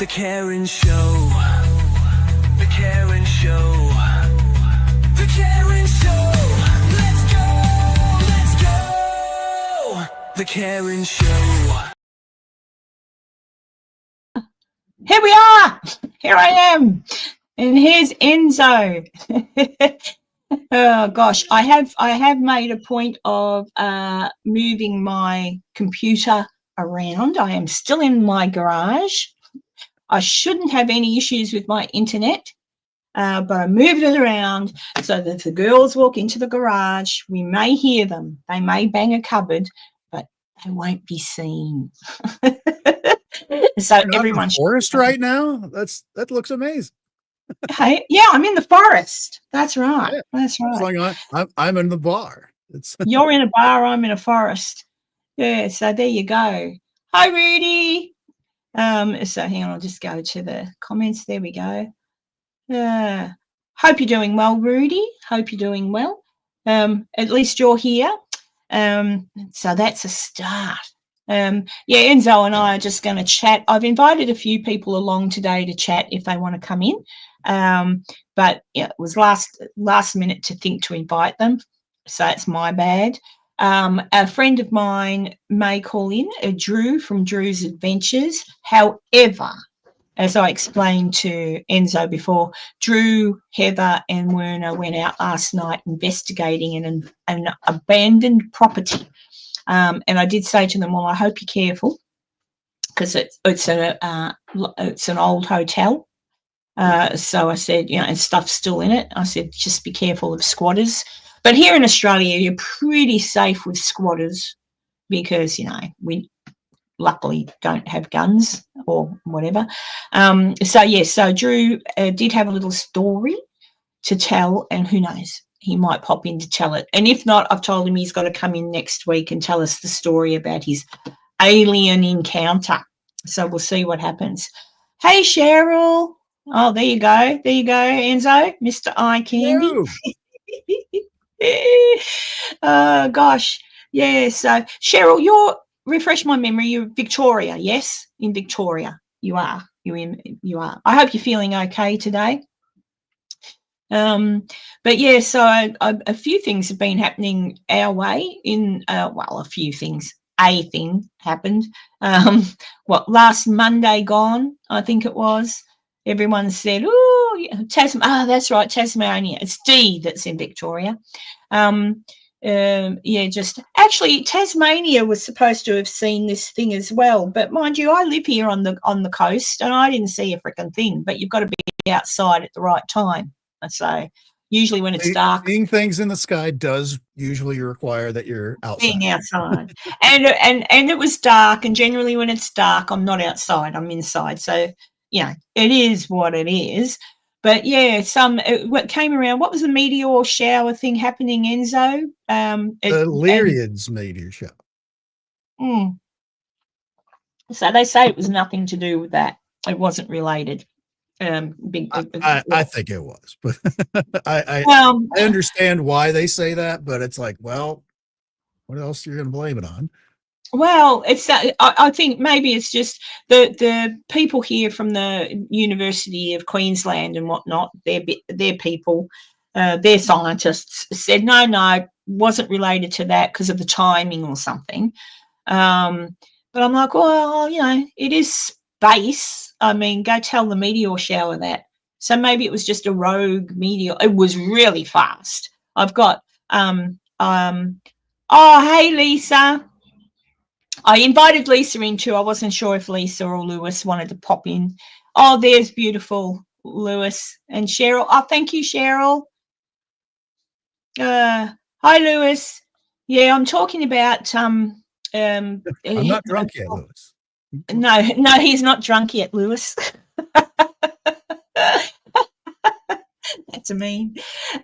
The Karen Show. The Karen Show. The Karen Show. Let's go. Let's go. The Karen Show. Here we are. Here I am. And here's Enzo. Oh gosh, I have made a point of moving my computer around. I am still in my garage. I shouldn't have any issues with my internet, but I moved it around so that if the girls walk into the garage, we may hear them. They may bang a cupboard, but they won't be seen. So You're not everyone in the forest right now? That looks amazing. Hey, yeah, I'm in the forest. That's right. Yeah. That's right. Like I'm in the bar. You're in a bar, I'm in a forest. Yeah, so there you go. Hi, Rudy. So hang on, I'll just go to the comments. There we go. Hope you're doing well, Rudy. Hope you're doing well. At least you're here. So that's a start. Yeah, Enzo and I are just going to chat. I've invited a few people along today to chat if they want to come in. But yeah, it was last minute to think to invite them. So it's my bad. A friend of mine may call in, Drew from Drew's Adventures. However, as I explained to Enzo before, Drew, Heather and Werner went out last night investigating an abandoned property. And I did say to them, well, I hope you're careful because it's an old hotel. So I said, and stuff's still in it. I said, just be careful of squatters. But here in Australia, you're pretty safe with squatters because, we luckily don't have guns or whatever. So Drew did have a little story to tell, and who knows, he might pop in to tell it. And if not, I've told him he's got to come in next week and tell us the story about his alien encounter. So we'll see what happens. Hey, Cheryl. Oh, there you go. There you go, Enzo, Mr. Eye Candy. Gosh. Yeah, so Cheryl, refresh my memory, you're Victoria, yes? In Victoria. You are. You are. I hope you're feeling okay today. But yeah, so a few things have been happening our way a few things. A thing happened. Last Monday gone, I think it was. Everyone said, that's right, Tasmania. It's D that's in Victoria. Actually Tasmania was supposed to have seen this thing as well. But mind you, I live here on the coast and I didn't see a freaking thing. But you've got to be outside at the right time. So usually when it's dark, seeing things in the sky does usually require that you're outside. Being outside, and it was dark. And generally, when it's dark, I'm not outside; I'm inside. So it is what it is. But yeah, what came around. What was the meteor shower thing happening, Enzo? The Lyrians meteor shower. So they say it was nothing to do with that. It wasn't related. I think it was, but I understand why they say that, but it's like, well, what else are you going to blame it on? Well, it's I think maybe it's just the people here from the University of Queensland and whatnot. Their people, their scientists said no, wasn't related to that because of the timing or something. But I'm like, well, it is space. I mean, go tell the meteor shower that. So maybe it was just a rogue meteor. It was really fast. I've got hey Lisa. I invited Lisa in too. I wasn't sure if Lisa or Lewis wanted to pop in. Oh, there's beautiful Lewis and Cheryl. Oh, thank you, Cheryl. Hi, Lewis. Yeah, I'm talking about I'm not drunk yet, Lewis. No, he's not drunk yet, Lewis. That's mean.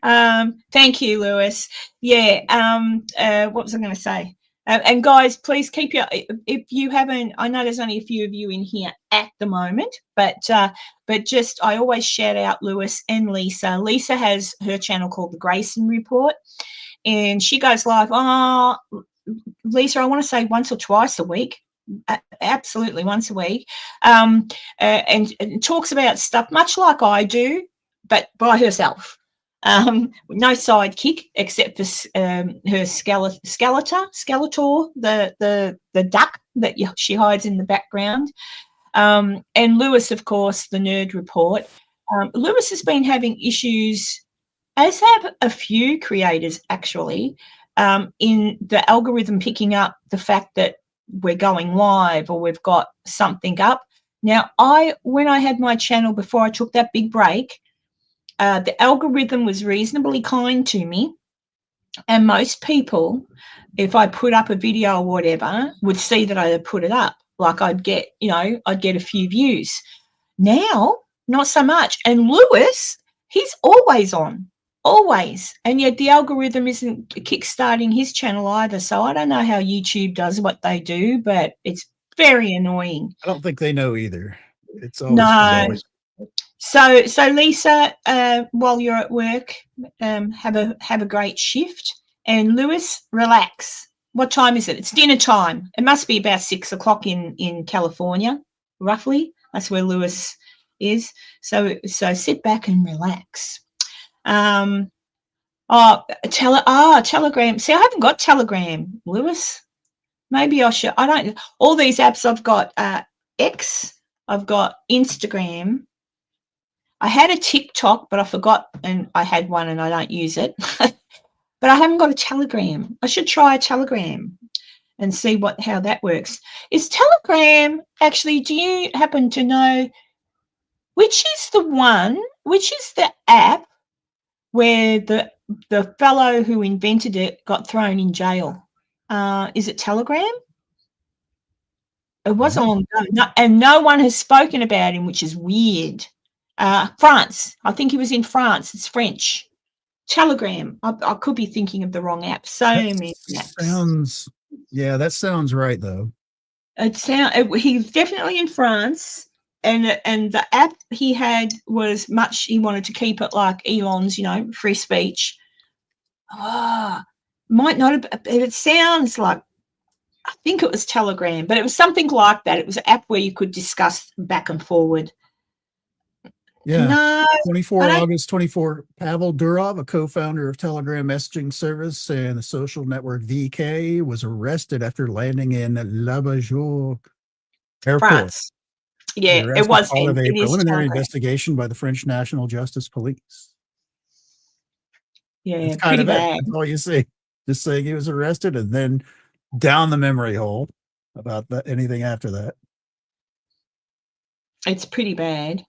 Thank you, Lewis. Yeah. What was I going to say? And guys, please keep if you haven't, I know there's only a few of you in here at the moment, but just, I always shout out Lewis and Lisa. Lisa has her channel called The Grayson Report, and she goes live, Lisa, I want to say once or twice a week. absolutely once a week, and talks about stuff much like I do, but by herself. No sidekick except for her Skeletor, the duck that she hides in the background. And Lewis, of course, the Nerd Report. Lewis has been having issues, as have a few creators actually, in the algorithm picking up the fact that we're going live or we've got something up. Now, when I had my channel before I took that big break, the algorithm was reasonably kind to me, and most people, if I put up a video or whatever, would see that I had put it up. Like I'd get a few views. Now, not so much. And Lewis, he's always on, always. And yet the algorithm isn't kickstarting his channel either. So I don't know how YouTube does what they do, but it's very annoying. I don't think they know either. It's always no. So Lisa, while you're at work, have a great shift. And Lewis, relax. What time is it? It's dinner time. It must be about 6 o'clock in California, roughly. That's where Lewis is. So sit back and relax. Telegram. See, I haven't got Telegram, Lewis. Maybe I should. I don't. All these apps I've got. X. I've got Instagram. I had a TikTok, but I forgot, and I had one, and I don't use it. But I haven't got a Telegram. I should try a Telegram and see how that works. Is Telegram actually? Do you happen to know which is the app where the fellow who invented it got thrown in jail? Is it Telegram? It was a long time, and no one has spoken about him, which is weird. France. I think he was in France. It's French. Telegram. I could be thinking of the wrong app. Many apps. That sounds right though. He's definitely in France, and the app he had was much. He wanted to keep it like Elon's, free speech. Might not have. It sounds like, I think it was Telegram, but it was something like that. It was an app where you could discuss back and forward. Yeah. No, 24 August 24. Pavel Durov, a co-founder of Telegram messaging service and the social network VK, was arrested after landing in La Bajoux Airport. France. Yeah, it was part of a preliminary investigation by the French National Justice Police. Yeah, it's kind of bad. That's all you see. Just saying he was arrested and then down the memory hole about anything after that. It's pretty bad.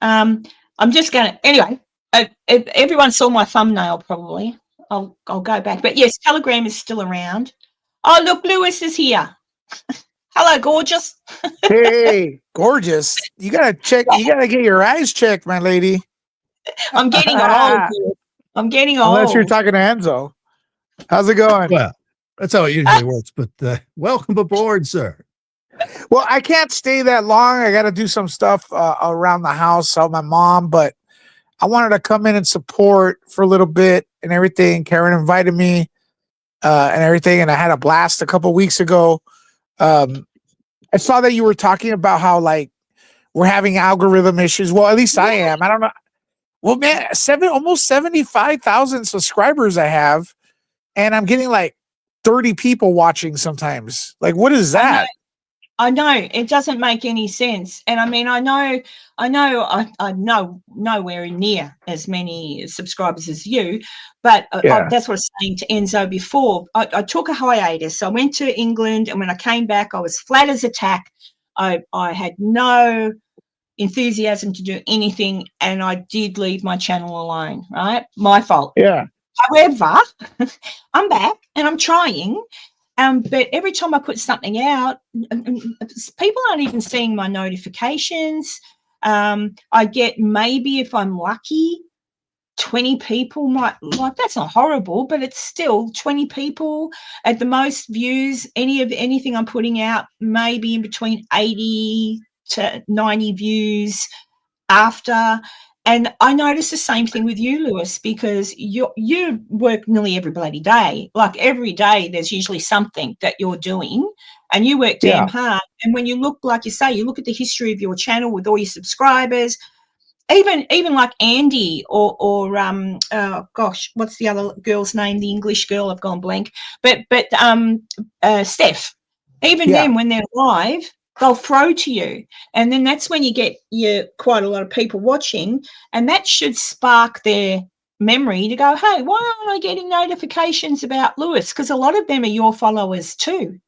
I'm just gonna anyway. Everyone saw my thumbnail probably. I'll go back, but yes, Telegram is still around. Oh look, Lewis is here. Hello, gorgeous. Hey, gorgeous. You gotta check. You gotta get your eyes checked, my lady. I'm getting old. I'm getting old. Unless you're talking to Enzo. How's it going? Well, that's how it usually works. But welcome aboard, sir. Well, I can't stay that long. I got to do some stuff around the house, help my mom, but I wanted to come in and support for a little bit and everything. Karen invited me and everything, and I had a blast a couple weeks ago. I saw that you were talking about how like we're having algorithm issues. Well, at least I am. I don't know. Well, man, almost 75,000 subscribers I have, and I'm getting like 30 people watching sometimes. Like, what is that? I know it doesn't make any sense. And I mean, I know nowhere near as many subscribers as you, but that's what I was saying to Enzo before. I took a hiatus. I went to England, and when I came back, I was flat as a tack. I had no enthusiasm to do anything, and I did leave my channel alone, right? My fault. Yeah. However, I'm back and I'm trying. But every time I put something out, people aren't even seeing my notifications. I get, maybe if I'm lucky, 20 people might like. That's not horrible, but it's still 20 people at the most views. Anything I'm putting out, maybe in between 80 to 90 views after. And I noticed the same thing with you, Lewis, because you work nearly every bloody day. Like every day, there's usually something that you're doing, and you work Yeah. damn hard. And when you look, like you say, you look at the history of your channel with all your subscribers, even like Andy or gosh, what's the other girl's name? The English girl, I've gone blank. But Steph, even Yeah. them when they're live, they'll throw to you, and then that's when you get quite a lot of people watching, and that should spark their memory to go, hey, why aren't I getting notifications about Lewis? Because a lot of them are your followers too.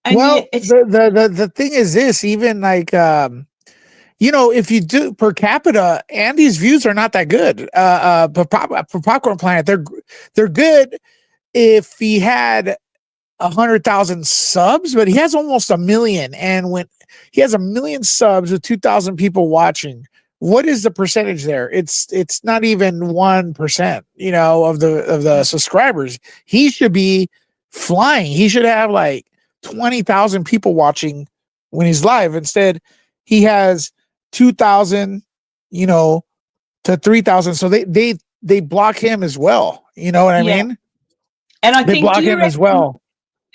And Well, it's the thing is this, even like if you do per capita, Andy's views are not that good. For Popcorn Planet, they're good if he had 100,000 subs, but he has almost 1 million. And when he has 1 million subs with 2,000 people watching, what is the percentage there? It's not even 1%, of the subscribers. He should be flying. He should have like 20,000 people watching when he's live. Instead, he has 2,000, to 3,000. So they block him as well. You know what I yeah. mean? And I They think, block him as well.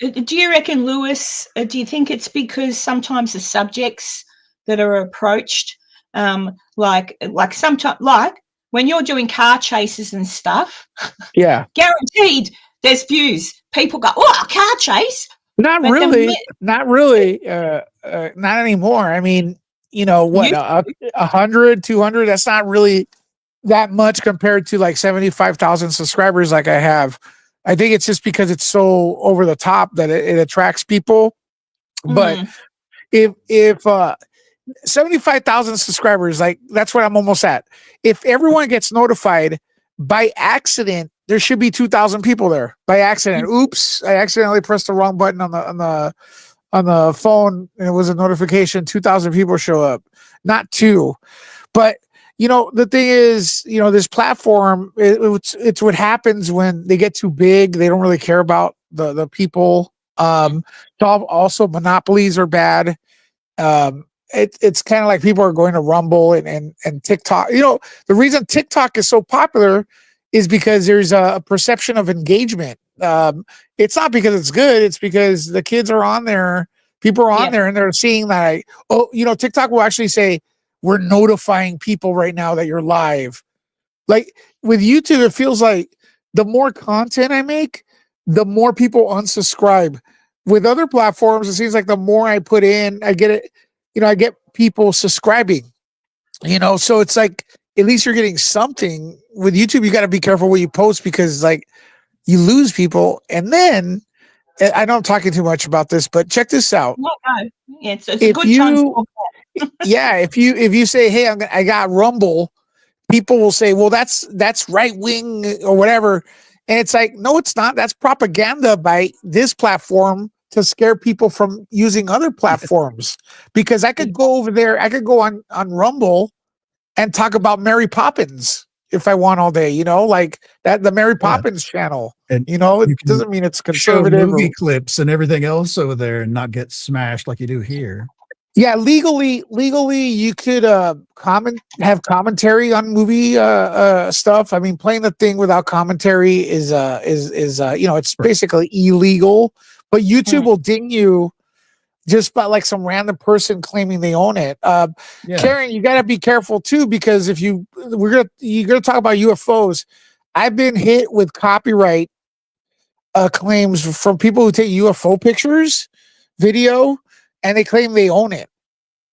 do you reckon, Lewis, do you think it's because sometimes the subjects that are approached, like sometimes, like when you're doing car chases and stuff, Yeah. guaranteed there's views. People go, oh, a car chase. Not But really. Not really. Not anymore. I mean, what, You- 100, 200, that's not really that much compared to like 75,000 subscribers like I have. I think it's just because it's so over the top that it attracts people. But if 75,000 subscribers, like that's what I'm almost at. If everyone gets notified by accident, there should be 2,000 people there by accident. Oops, I accidentally pressed the wrong button on the phone, and it was a notification. 2,000 people show up, not two. But the thing is, this platform, it's what happens when they get too big. They don't really care about the people. Also, monopolies are bad. It's kind of like people are going to Rumble and TikTok. The reason TikTok is so popular is because there's a perception of engagement. It's not because it's good. It's because the kids are on there. People are on there and they're seeing that. TikTok will actually say, we're notifying people right now that you're live. Like with YouTube, it feels like the more content I make, the more people unsubscribe. With other platforms, it seems like the more I put in, I get it. I get people subscribing. So it's like at least you're getting something. With YouTube, you got to be careful what you post because like you lose people. And then I know I'm talking too much about this, but check this out. No. Yeah, it's a good time to talk. Yeah, if you say, hey, I got Rumble, people will say, well, that's right wing or whatever. And it's like, no, it's not. That's propaganda by this platform to scare people from using other platforms. Because I could go over there, I could go on Rumble and talk about Mary Poppins if I want all day, like that, the Mary Poppins channel. And it doesn't mean it's conservative. Show movie clips and everything else over there and not get smashed like you do here. Yeah, legally, you could have commentary on movie stuff. I mean, playing the thing without commentary is it's basically illegal. But YouTube will ding you just by like some random person claiming they own it. Karen, you got to be careful too, because if you're gonna talk about UFOs, I've been hit with copyright claims from people who take UFO pictures, video, and they claim they own it.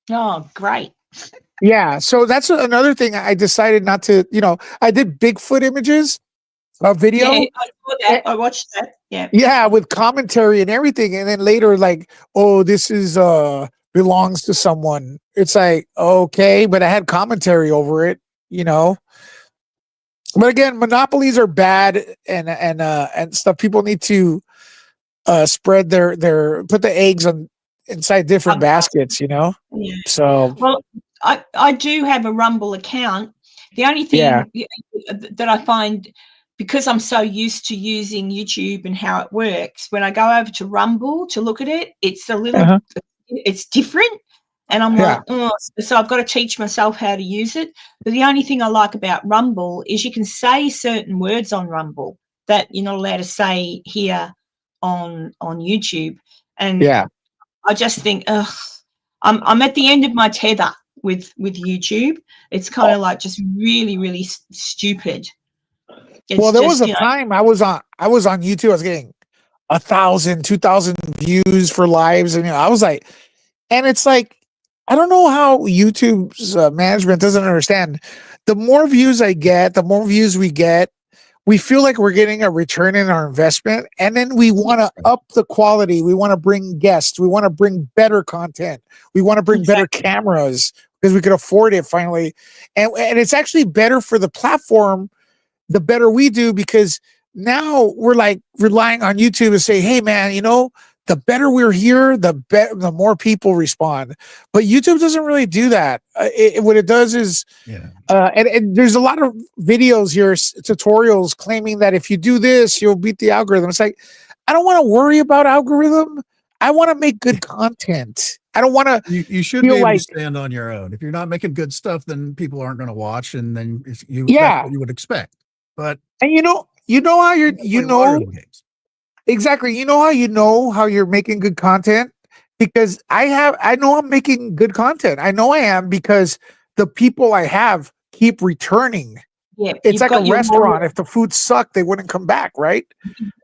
Oh, great. Yeah. So that's another thing I decided not to, I did Bigfoot images, video. Yeah, I saw that. I watched that. Yeah. Yeah. With commentary and everything. And then later, like, oh, this is, belongs to someone. It's like, okay, but I had commentary over it, But again, monopolies are bad and stuff. People need to spread put the eggs inside different baskets, Yeah. So well, I do have a Rumble account. The only thing that I find, because I'm so used to using YouTube and how it works, when I go over to Rumble to look at it, it's a little it's different. And I'm Yeah. like, oh, so I've got to teach myself how to use it. But the only thing I like about Rumble is you can say certain words on Rumble that you're not allowed to say here on YouTube. And Yeah. I just think, ugh, I'm at the end of my tether with YouTube. It's kind of like just really, really stupid. It's Well, there was just, a time I was on YouTube. I was getting 1,000, 2,000 views for lives, and I was like, and it's like, I don't know how YouTube's management doesn't understand. The more views I get, the more views we get, we feel like we're getting a return in our investment, and then we want to up the quality. We want to bring guests. We want to bring better content. We want to bring better cameras because we could afford it finally, and it's actually better for the platform the better we do, because now we're like relying on YouTube to say, hey man, the better we're here, the more people respond. But YouTube doesn't really do that. What it does is, and there's a lot of videos here, tutorials claiming that if you do this, you'll beat the algorithm. It's like, I don't want to worry about algorithm. I want to make good content. I don't want to. You should be able to stand on your own. If you're not making good stuff, then people aren't going to watch, and then that's what you would expect. But and you know how exactly. You know how you're making good content, because I know I'm making good content. I know I am, because the people I have keep returning. Yeah, it's like a restaurant. If the food sucked, they wouldn't come back, right?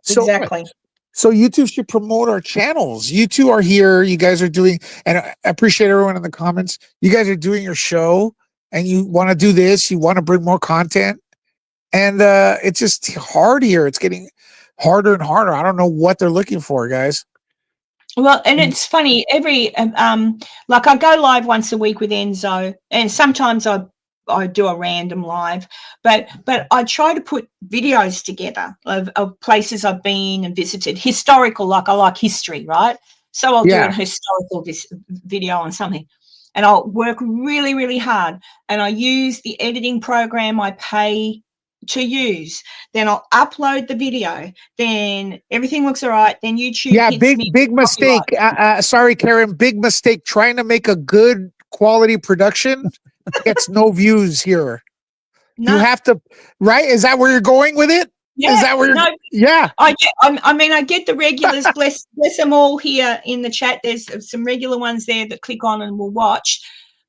Exactly. So YouTube should promote our channels. You two are here. You guys are doing, and I appreciate everyone in the comments. You guys are doing your show, and you want to do this. You want to bring more content. And it's just hard here. It's getting harder and harder. I don't know what they're looking for, guys. Well, and it's funny, like I go live once a week with Enzo, and sometimes I do a random live, but I try to put videos together of places I've been and visited, historical, like I like history, right? So I'll do a historical video on something, and I'll work really, really hard, and I use the editing program I pay to use. Then I'll upload the video. Then everything looks all right. Then YouTube hits me. Big mistake. Sorry, Karen. Big mistake. Trying to make a good quality production gets no views here. No. You have to, right? Is that where you're going with it? Yeah. Is that where you're? Yeah. I get the regulars. bless them all here in the chat. There's some regular ones there that click on and will watch.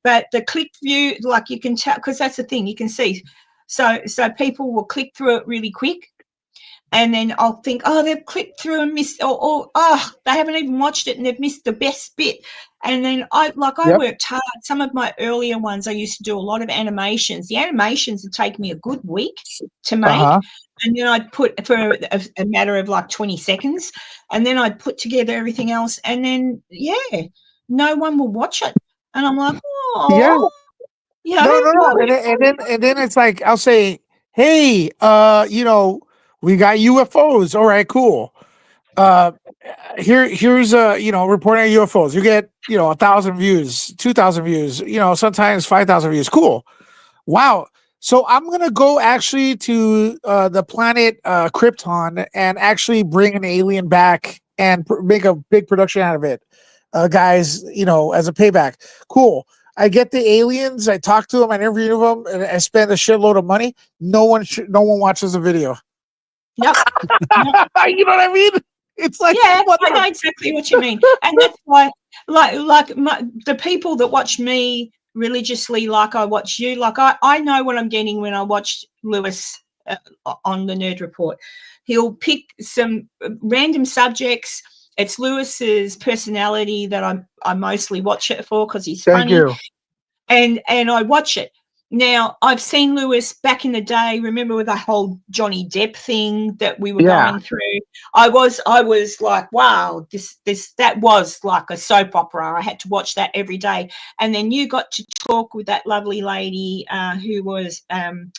But the click view, like you can tell, because that's the thing you can see. So people will click through it really quick, and then I'll think, oh, they've clicked through and missed, or they haven't even watched it and they've missed the best bit. And then I worked hard. Some of my earlier ones, I used to do a lot of animations. The animations would take me a good week to make, and then I'd put for a matter of like 20 seconds, and then I'd put together everything else, and then no one will watch it, and I'm like, oh. Yeah. No. And then it's like, I'll say, hey, we got UFOs. All right, cool. Here's reporting on UFOs. You get 1,000 views, 2,000 views, sometimes 5,000 views. Cool. Wow. So I'm gonna go actually to the planet Krypton and actually bring an alien back and make a big production out of it, guys. As a payback. Cool. I get the aliens. I talk to them. I interview them, and I spend a shitload of money. No one watches the video. Yep. You know what I mean? It's like, I know exactly what you mean, and that's why, the people that watch me religiously, like I watch you, like I know what I'm getting when I watch Lewis on the Nerd Report. He'll pick some random subjects. It's Lewis's personality that I mostly watch it for, because he's funny. And I watch it. Now, I've seen Lewis back in the day. Remember with the whole Johnny Depp thing that we were going through? I was like, wow, that was like a soap opera. I had to watch that every day. And then you got to talk with that lovely lady who was Anne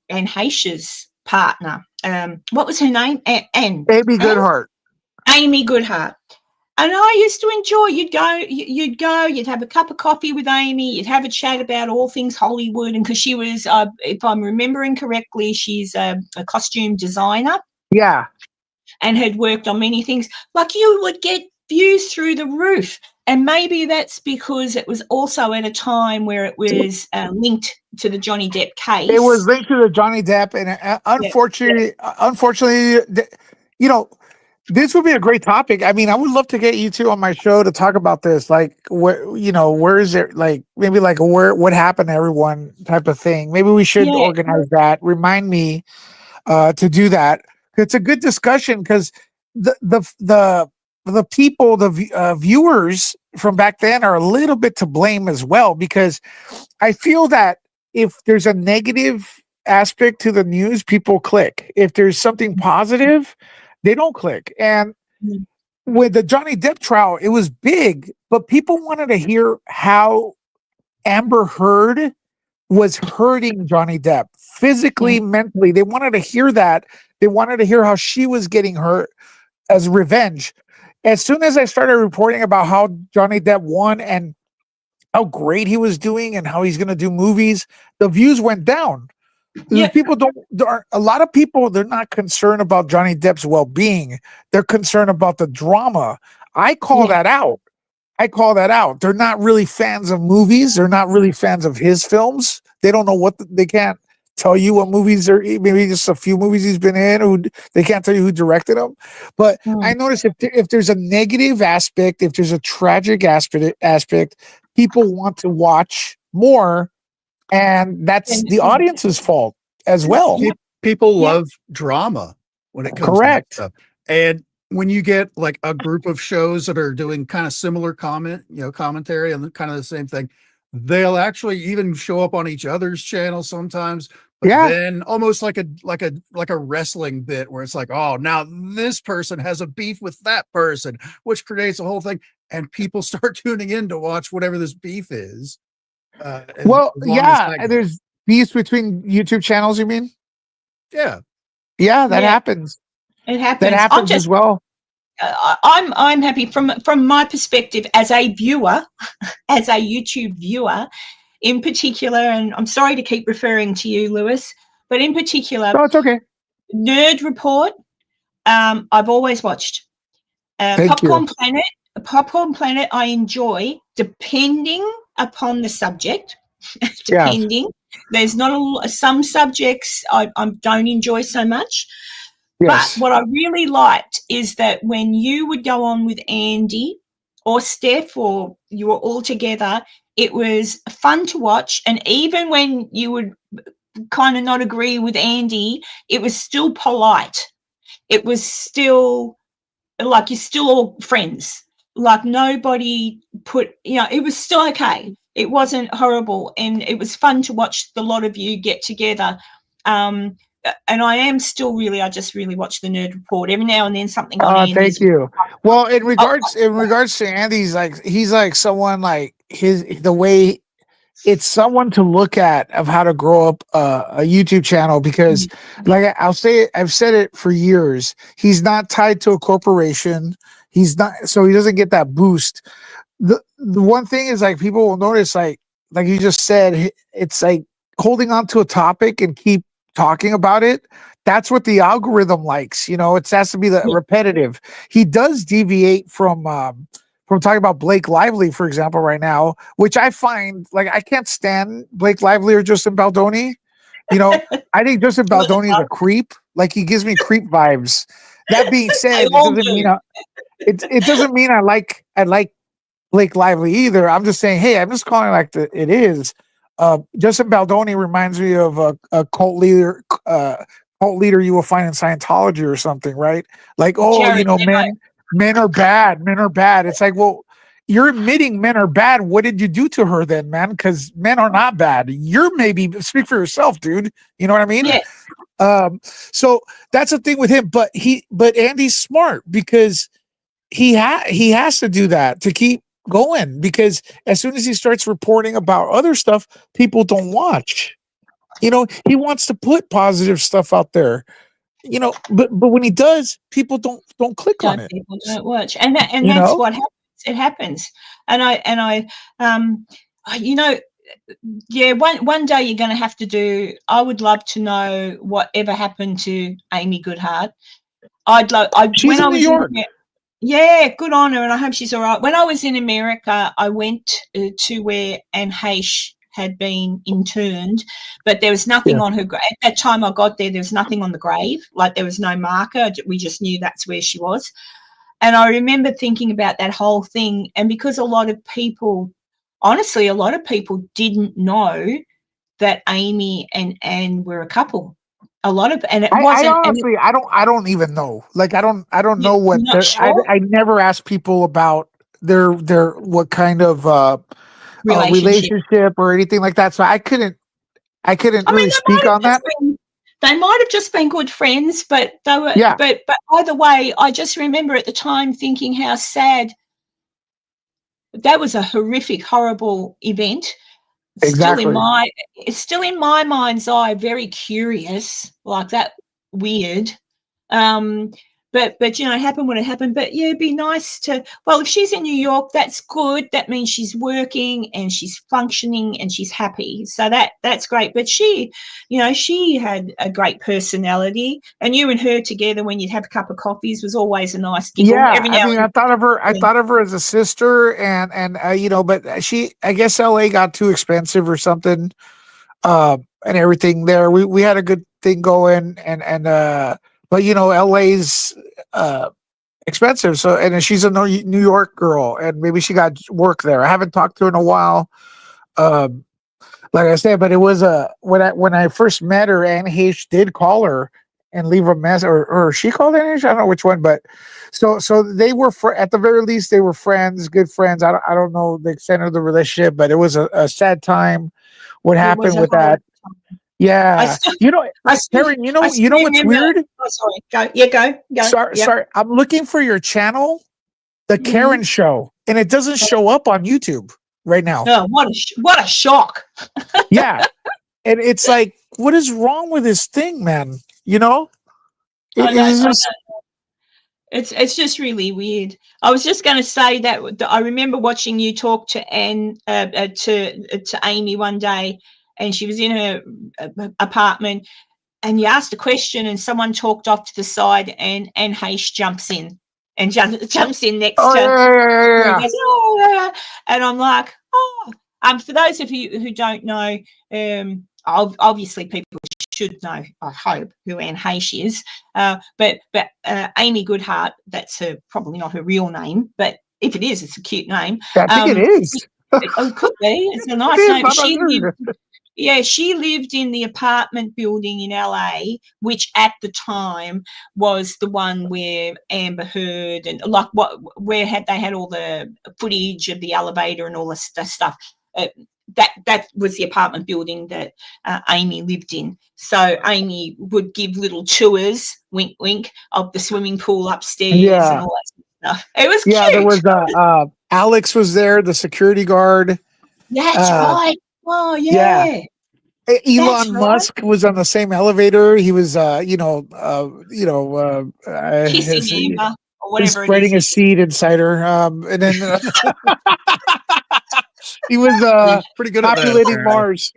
Heche's partner. What was her name? Anne. Amy Goodhart. Amy Goodhart. And I used to enjoy, you'd have a cup of coffee with Amy, you'd have a chat about all things Hollywood. And because she was, if I'm remembering correctly, she's a costume designer. Yeah. And had worked on many things. Like, you would get views through the roof. and maybe that's because it was also at a time where it was linked to the Johnny Depp case. It was linked to the Johnny Depp, and unfortunately, you know, this would be a great topic. I mean, I would love to get you two on my show to talk about this. Like, where is it? Like, maybe like what happened to everyone type of thing. Maybe we should organize that. Remind me to do that. It's a good discussion because the people, the viewers from back then are a little bit to blame as well, because I feel that if there's a negative aspect to the news, people click. If there's something positive, they don't click. And with the Johnny Depp trial, it was big, but people wanted to hear how Amber Heard was hurting Johnny Depp physically, mentally. They wanted to hear that. They wanted to hear how she was getting hurt as revenge. As soon as I started reporting about how Johnny Depp won and how great he was doing and how he's going to do movies, the views went down. People a lot of people, they're not concerned about Johnny Depp's well-being. They're concerned about the drama. I call that out. They're not really fans of movies. They're not really fans of his films. They don't know they can't tell you what movies are, maybe just a few movies he's been in, they can't tell you who directed them. But I notice if there's a negative aspect, if there's a tragic aspect, people want to watch more, and that's the audience's fault as well. People love drama when it comes to that stuff. And when you get like a group of shows that are doing kind of similar commentary on kind of the same thing, they'll actually even show up on each other's channels sometimes. But then almost like a wrestling bit where it's like, oh, now this person has a beef with that person, which creates a whole thing, and people start tuning in to watch whatever this beef is. There's beefs between YouTube channels, you mean? Yeah, that happens. It happens. That happens as well. I'm happy from my perspective as a viewer, as a YouTube viewer, in particular, and I'm sorry to keep referring to you, Lewis, but in particular, no, it's okay. Nerd Report. I've always watched. Popcorn Planet. I enjoy, depending upon the subject. Depending, there's not some subjects I don't enjoy so much. But what I really liked is that when you would go on with Andy or Steph, or you were all together, it was fun to watch. And even when you would kind of not agree with Andy, it was still polite. It was still like you're still all friends. Like nobody it was still okay. It wasn't horrible. And it was fun to watch the lot of you get together. And I just really watch the Nerd Report every now and then. Something on Andy's. Thank you. Well, in regards to Andy's, like he's like someone like the way it's someone to look at of how to grow up a YouTube channel, because like I've said it for years. He's not tied to a corporation. He's not, so he doesn't get that boost. The one thing is, like, people will notice, like you just said, it's like holding on to a topic and keep talking about it. That's what the algorithm likes. It has to be the repetitive. He does deviate from talking about Blake Lively, for example, right now, which I find, like, I can't stand Blake Lively or Justin Baldoni. I think Justin Baldoni is a creep. Like, he gives me creep vibes. That being said, it doesn't mean I like Blake Lively either. I'm just saying, hey, I'm just calling it like it is. Justin Baldoni reminds me of a cult leader you will find in Scientology or something, right? Like, men are bad. Men are bad. It's like, well, you're admitting men are bad. What did you do to her then, man? Because men are not bad. You're maybe, speak for yourself, dude. You know what I mean? Yeah. So that's the thing with him. But Andy's smart, because he has to do that to keep going, because as soon as he starts reporting about other stuff, people don't watch. He wants to put positive stuff out there. But when he does, people don't click on it. People don't watch, and that's what happens. It happens, and I one day you're going to have to do. I would love to know whatever happened to Amy Goodhart. She's in New York. Yeah, good on her, and I hope she's all right. When I was in America, I went to where Anne Heche had been interned, but there was nothing Yeah. on her grave. At that time I got there was nothing on the grave. Like, there was no marker. We just knew that's where she was. And I remember thinking about that whole thing, and because a lot of people, honestly, a lot of people didn't know that Amy and Anne were a couple. A lot of, and it I wasn't, and it, honestly, I don't even know. Like, I don't know you're what not sure I never ask people about their what kind of relationship. relationship or anything like that. So I couldn't I mean, really speak on that. they might have just been good friends, but they were, Yeah, but either way, I just remember at the time thinking how sad. That was a horrific, horrible event. Still in exactly. my, it's still in my mind's eye, very curious, like that, weird. Um, but it happened when it happened. But yeah, it'd be nice to. Well, if she's in New York, that's good. That means she's working and she's functioning and she's happy. So that's great. But she had a great personality, and you and her together when you'd have a cup of coffees was always a nice giggle. Yeah, Every I now mean, and I then. thought of her as a sister, and but I guess LA got too expensive or something, and everything there. We had a good thing going, and but LA's expensive. So, and then she's a New York girl, and maybe she got work there. I haven't talked to her in a while. Um, like I said, but it was when I first met her, Anne Heche did call her and leave a mess, or she called Anne Heche. I don't know which one, but so they were at the very least they were friends, good friends. I don't know the extent of the relationship, but it was a sad time. What It was happened a with horrible that? time. I Yeah, still, Karen, I you still know what's remember. weird? Oh, sorry. Go. Yeah, go. Yep. Sorry, I'm looking for your channel, the Mm-hmm. Karen Show, and it doesn't show up on YouTube right now. Oh, what a shock! Yeah, and it's like, what is wrong with this thing, man? You know, I it know. is just It's just really weird. I was just going to say that I remember watching you talk to Anne, to Amy one day, and she was in her apartment, and you asked a question, and someone talked off to the side, and Anne Heche jumps in and jumps in next oh to yeah, yeah, yeah, her and yeah. goes, oh, and I'm like, oh. For those of you who don't know, obviously people should know, I hope, who Anne Heche is. But Amy Goodhart, that's probably not her real name, but if it is, it's a cute name. I think it is. It could be. It's a It nice is. name. I'm not sure. She lived in the apartment building in LA, which at the time was the one where Amber Heard and where they had all the footage of the elevator and all this stuff. That was the apartment building that Amy lived in. So Amy would give little tours, wink, wink, of the swimming pool upstairs and Yeah, all that stuff. It was yeah. There was cute. Alex was there, the security guard. That's Uh, right. Oh yeah, yeah, that's Elon right. Musk was on the same elevator. He was, Kissing Amber or whatever it spreading is. a seed inside her. And then he was Pretty good at that, populating apparently. Mars.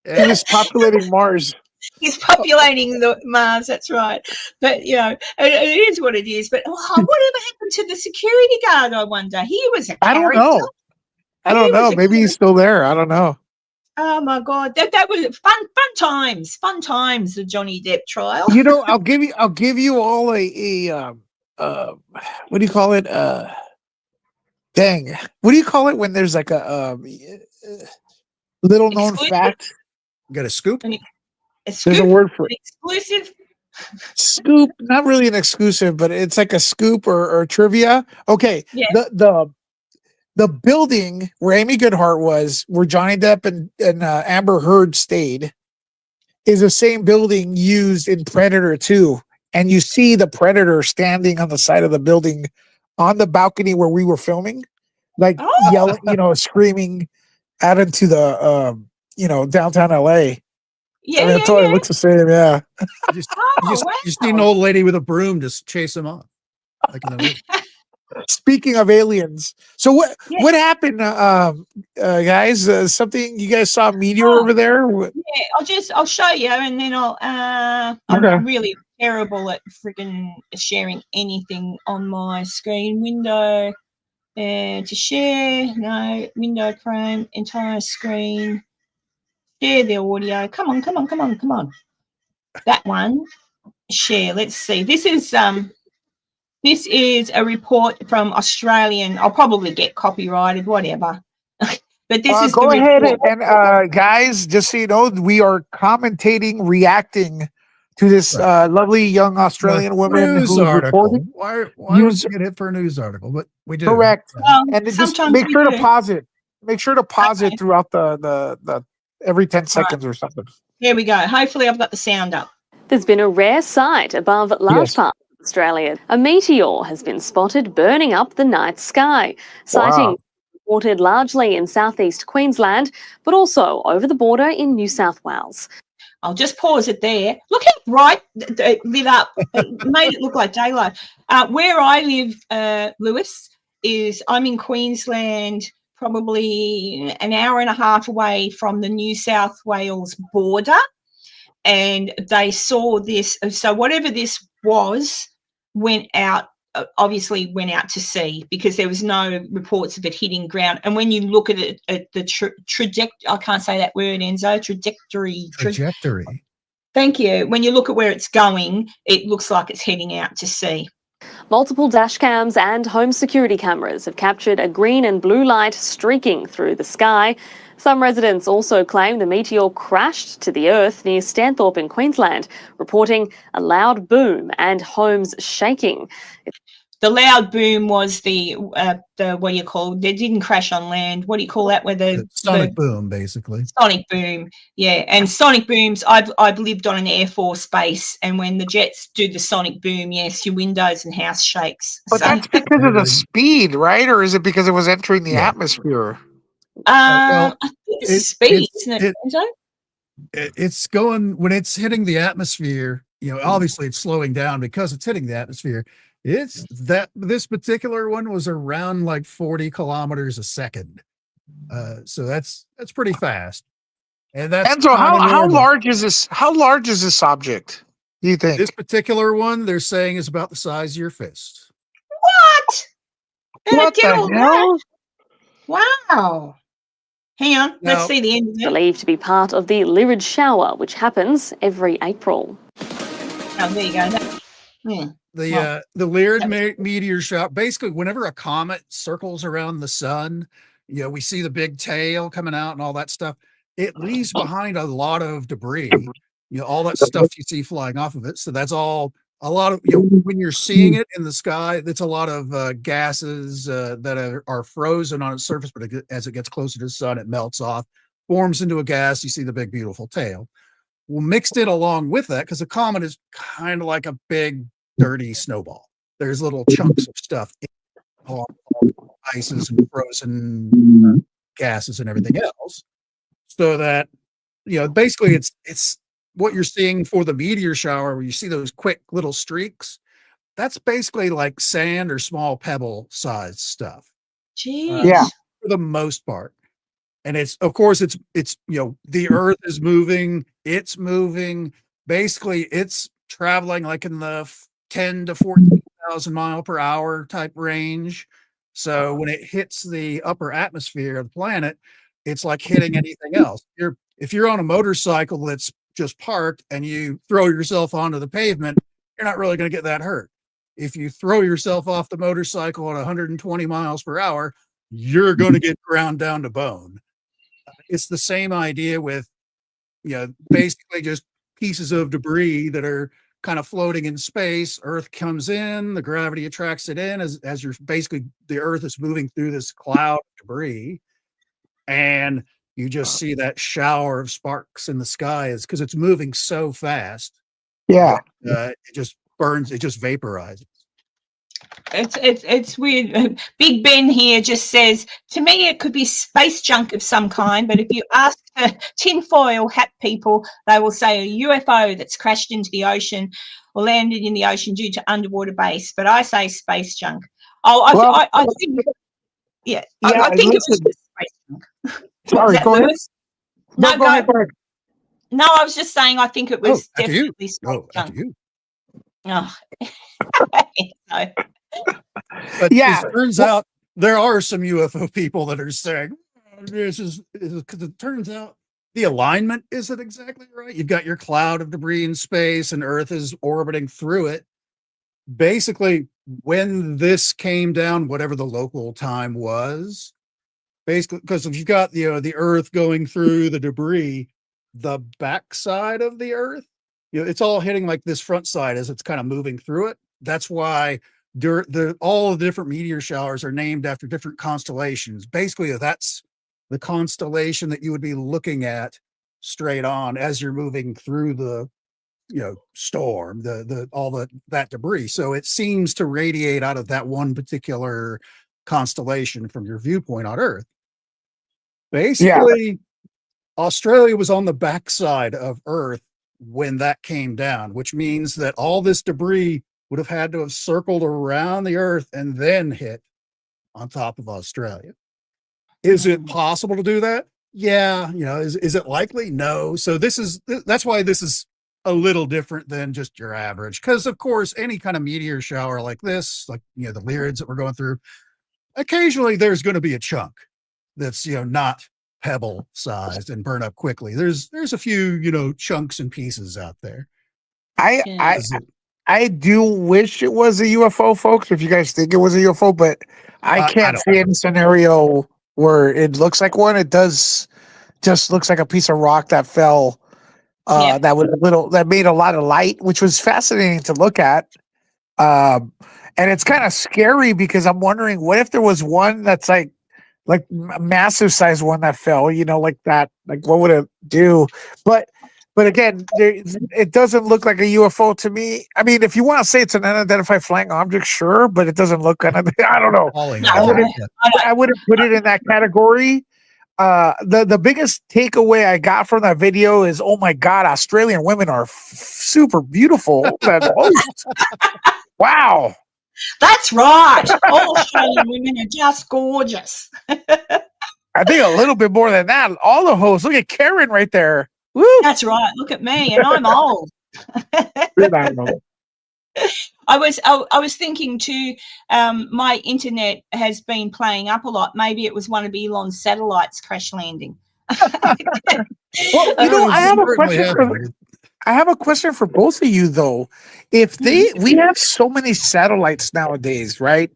He Yeah. was populating Mars. He's populating the Mars. That's right. But it is what it is. But whatever happened to the security guard? I wonder. He was a I don't character. know. I don't He was know. a Maybe he's character. still there. I don't know. Oh my God, that was fun times. The Johnny Depp trial. I'll give you all uh, what do you call it? Dang, what do you call it when there's like a little known Exclusive. fact? You got a scoop? A There's a scoop. word for An exclusive. scoop, not really an exclusive, but it's like a scoop or trivia. Okay, Yeah. the building where Amy Goodhart was, where Johnny Depp and Amber Heard stayed, is the same building used in Predator 2. And you see the Predator standing on the side of the building on the balcony where we were filming, like Oh, yelling, screaming out into the, downtown LA. yeah, I mean, yeah, that's why it yeah. looks the same. Yeah. Oh, You just need an wow. old lady with a broom to chase him off. Like in the movie. Speaking of aliens, so Yeah. what happened, guys? Something you guys saw a meteor Oh, over there? yeah. I'll show you, and then I'll. Okay. I'm really terrible at friggin' sharing anything on my screen. Window to share. No, window Chrome, entire screen. Share the audio. Come on. That one. Share. Let's see. This is a report from Australian. I'll probably get copyrighted, whatever. But this is go the ahead report. and guys, just so you know, we are commentating, reacting to this lovely young Australian woman news who's article. reporting. Why would you get hit for a news article? But we do. Correct. Yeah. And just Sometimes make we sure to do. pause it. Make sure to pause Okay. it throughout the every 10 seconds or something. Here we go. Hopefully I've got the sound up. There's been a rare sight above large parts of Australia. A meteor has been spotted burning up the night sky. Sightings reported largely in southeast Queensland, but also over the border in New South Wales. I'll just pause it there. Look how bright it lit up. It made it look like daylight. Where I live, Lewis, is I'm in Queensland, probably an hour and a half away from the New South Wales border. And they saw this. So whatever this was went out, obviously went out to sea, because there was no reports of it hitting ground. And when you look at it, at the trajectory, I can't say that word, Enzo, trajectory. Thank you. When you look at where it's going, it looks like it's heading out to sea. Multiple dash cams and home security cameras have captured a green and blue light streaking through the sky. Some residents also claim the meteor crashed to the earth near Stanthorpe in Queensland, reporting a loud boom and homes shaking. The loud boom was the what do you call it? They didn't crash on land. What do you call that? Where the sonic boom, basically. Sonic boom, yeah. And sonic booms, I've lived on an Air Force base, and when the jets do the sonic boom, yes, your windows and house shakes. But that's because of the speed, right? Or is it because it was entering the atmosphere? I think it's speed, isn't it, Enzo? It's going, when it's hitting the atmosphere, obviously it's slowing down because it's hitting the atmosphere. It's that this particular one was around like 40 kilometers a second. So that's pretty fast. And that's Enzo, how large is this? How large is this object, do you think? This particular one, they're saying, is about the size of your fist. What? What the hell? Wow. Hang on, let's see the end of it. Believed to be part of the Lyrid shower, which happens every April. Oh, there you go. The Lyrid meteor shower, basically whenever a comet circles around the sun, we see the big tail coming out and all that stuff. It leaves behind a lot of debris, all that stuff you see flying off of it. So that's all a lot of, when you're seeing it in the sky, that's a lot of gases that are frozen on its surface, but as it gets closer to the sun, it melts off, forms into a gas. You see the big, beautiful tail. Well, mixed in along with that, because a comet is kind of like a big, dirty snowball. There's little chunks of stuff, all ices and frozen gases and everything else. So that, basically it's what you're seeing for the meteor shower, where you see those quick little streaks. That's basically like sand or small pebble sized stuff. Jeez. For the most part. And it's, of course, it's the earth is moving, it's moving. Basically, it's traveling like in the 10 to 14,000 mile per hour type range. So when it hits the upper atmosphere of the planet, it's like hitting anything else. If you're on a motorcycle that's just parked and you throw yourself onto the pavement, you're not really going to get that hurt. If you throw yourself off the motorcycle at 120 miles per hour, you're going to get ground down to bone. It's the same idea with, basically just pieces of debris that are kind of floating in space. Earth comes in, the gravity attracts it in as you're basically, the earth is moving through this cloud of debris. And you just see that shower of sparks in the sky is because it's moving so fast. Yeah. It just burns, it just vaporizes. It's weird. Big Ben here just says, to me it could be space junk of some kind, but if you ask tinfoil hat people, they will say a UFO that's crashed into the ocean or landed in the ocean due to underwater base. But I say space junk. I think, I think it was just space junk. Sorry, go ahead. No, go ahead. No, I was just saying I think it was definitely space junk. Oh. So, But Yeah. it turns out there are some UFO people that are saying this is because it turns out the alignment isn't exactly right. You've got your cloud of debris in space, and Earth is orbiting through it. Basically, when this came down, whatever the local time was, basically, because if you've got the Earth going through the debris, the backside of the Earth, it's all hitting like this front side as it's kind of moving through it. That's why all the different meteor showers are named after different constellations. Basically, that's the constellation that you would be looking at straight on as you're moving through the storm, that debris. So it seems to radiate out of that one particular constellation from your viewpoint on Earth. Yeah. Basically, Australia was on the backside of Earth when that came down, which means that all this debris would have had to have circled around the Earth and then hit on top of Australia. Is it possible to do that? Yeah. Is it likely? No. So that's why this is a little different than just your average. Because of course, any kind of meteor shower like this, like the Lyrids that we're going through, occasionally there's going to be a chunk that's not pebble sized and burn up quickly. There's a few chunks and pieces out there. I do wish it was a UFO, folks. If you guys think it was a UFO, but I can't see any scenario where it looks like one. It just looks like a piece of rock that fell. That made a lot of light, which was fascinating to look at. And it's kind of scary because I'm wondering, what if there was one that's like a massive size one that fell, like that, like what would it do? But again, it doesn't look like a UFO to me. I mean, if you want to say it's an unidentified flying object, sure, but it doesn't look I don't know. I wouldn't put it in that category. The biggest takeaway I got from that video is, oh my God, Australian women are super beautiful. Wow. That's right. All Australian women are just gorgeous. I think a little bit more than that. All the hosts. Look at Karen right there. Woo. That's right. Look at me, and I'm old. I was thinking too. My internet has been playing up a lot. Maybe it was one of Elon's satellites crash landing. Well, I have a question. I have a question for both of you, though. If we have so many satellites nowadays, right,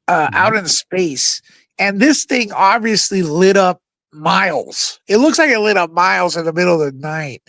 out in space, and this thing obviously lit up miles. It looks like it lit up miles in the middle of the night.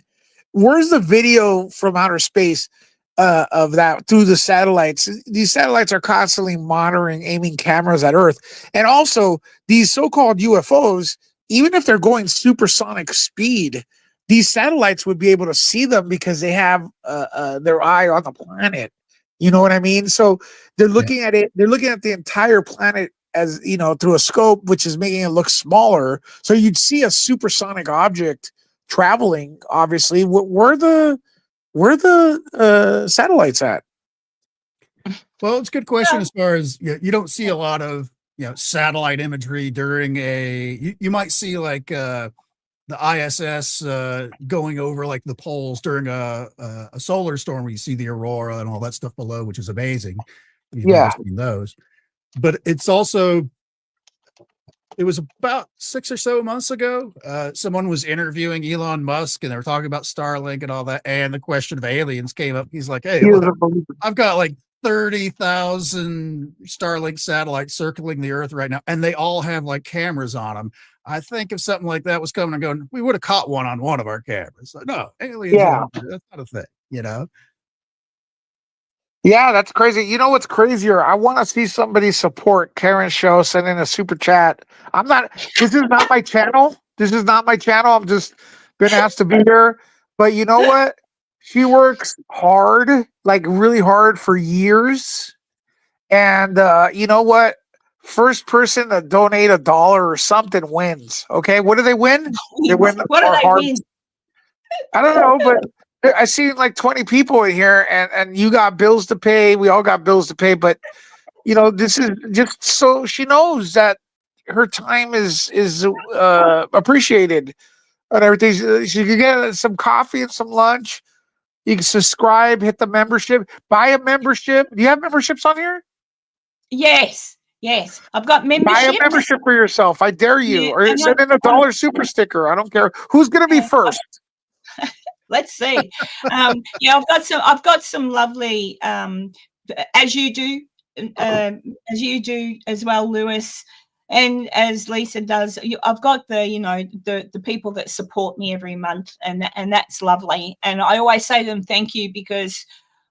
Where's the video from outer space of that through the satellites? These satellites are constantly monitoring, aiming cameras at Earth, and also these so-called UFOs. Even if they're going supersonic speed, these satellites would be able to see them because they have their eye on the planet. You know what I mean? So they're looking at it. They're looking at the entire planet as through a scope, which is making it look smaller. So you'd see a supersonic object traveling. Obviously, where the satellites at? Well, it's a good question. As far as you don't see a lot of satellite imagery during you might see like the ISS going over like the poles during a solar storm where you see the aurora and all that stuff below, which is amazing. You've never seen those. But it was about 6 or so months ago. Someone was interviewing Elon Musk and they were talking about Starlink and all that. And the question of aliens came up. He's like, hey, look, I've got like 30,000 Starlink satellites circling the Earth right now, and they all have like cameras on them. I think if something like that was coming and going, we would have caught one on one of our cameras. Like, no, aliens, that's not a thing, Yeah, that's crazy. You know what's crazier? I want to see somebody support Karen's show, send in a super chat. This is not my channel. I'm just been asked to be here. But you know what? She works hard, like really hard for years. And you know what? First person to donate $1 or something wins. Okay. What do they win? They win. What do they win? I don't know, but I see like 20 people in here and you got bills to pay. We all got bills to pay, but this is just so she knows that her time is appreciated and everything. She could get some coffee and some lunch. You can subscribe, hit the membership, buy a membership. Do you have memberships on here? Yes, yes. I've got Buy a memberships. membership for yourself. I dare you. Yeah, Or and send in a $1 super sticker. I don't care who's going to be yeah, first. let's see. Yeah, I've got some lovely, as you do, as well, Lewis, and as Lisa does. I've got the people that support me every month, and that's lovely. And I always say to them thank you, because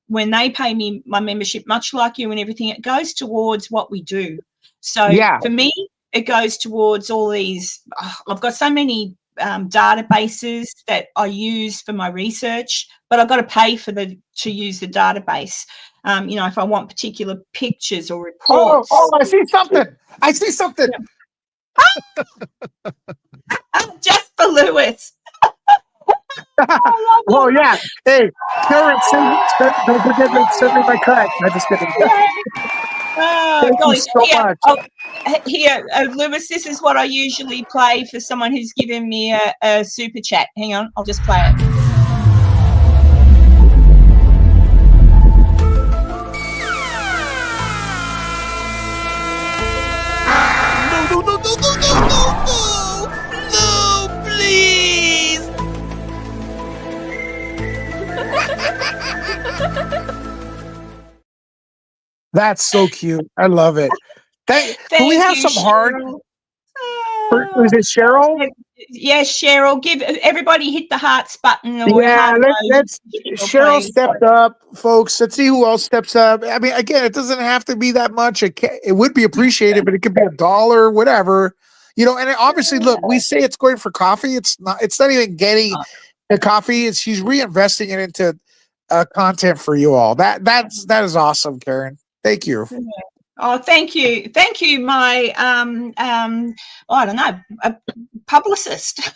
when they pay me my membership, much like you and everything, it goes towards what we do. So Yeah. for me, it goes towards all these. I've got so many databases that I use for my research, but I've got to pay to use the database. If I want particular pictures or reports. Oh, I see something. I see something. Just for Lewis. Well, yeah. Hey, Karen, don't forget to send me my cut. I'm just kidding. Thank you so much. Here, Lewis, this is what I usually play for someone who's given me a super chat. Hang on, I'll just play it. No, please. That's so cute. I love it. Can we have some hard? Is it Cheryl? Yes, Cheryl. Give everybody hit the hearts button. Or Yeah, let's Cheryl stepped up, folks. Let's see who else steps up. I mean, again, it doesn't have to be that much. It would be appreciated, but it could be $1, whatever. And obviously, look, we say it's going for coffee. It's not. It's not even getting the coffee. She's reinvesting it into content for you all. That is awesome, Karen. Thank you. Oh, thank you, my I don't know, a publicist.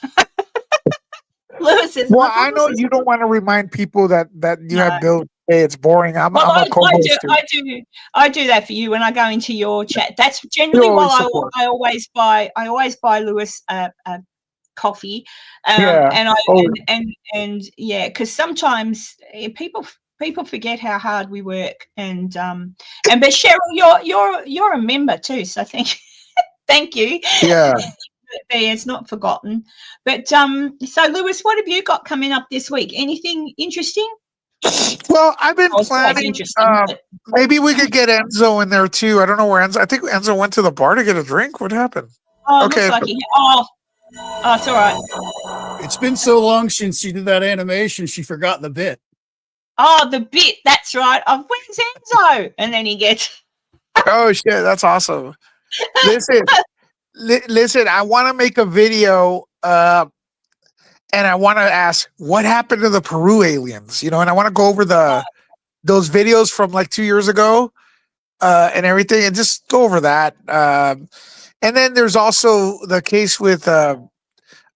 Lewis is. Well, I know you don't want to remind people that you have built. Hey, it's boring. I'm a co-host. I do that for you when I go into your chat. That's generally why I always buy Lewis a coffee. Yeah, because sometimes people forget how hard we work, but Cheryl, you're a member too, so thank you. Yeah. It's not forgotten. But so Lewis, what have you got coming up this week? Anything interesting? Well, I've been planning. Maybe we could get Enzo in there too. I don't know where Enzo. I think Enzo went to the bar to get a drink. What happened? Oh, okay. Looks like it's all right. It's been so long since she did that animation, she forgot the bit. Oh, the bit. That's right. Where's Enzo? And then he gets. Oh shit! That's awesome. Listen. I want to make a video, and I want to ask what happened to the Peru aliens. And I want to go over those videos from like 2 years ago, and everything, and just go over that. And then there's also the case with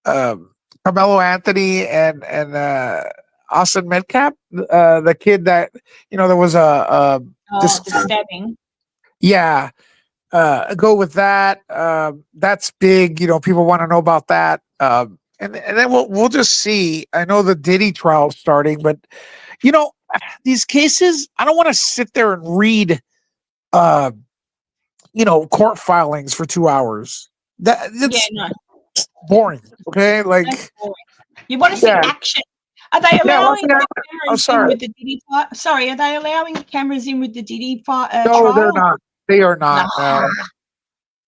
Carmelo Anthony and Austin Metcalf, the kid that there was the stabbing. Yeah, go with that. That's big. People want to know about that. And then we'll just see. I know the Diddy trial starting, but these cases, I don't want to sit there and read court filings for 2 hours. That's boring. Okay, like you want to see action. Are they allowing cameras in with the Diddy? Sorry, are they allowing cameras in with the Diddy trial? No, they're not. They are not. No.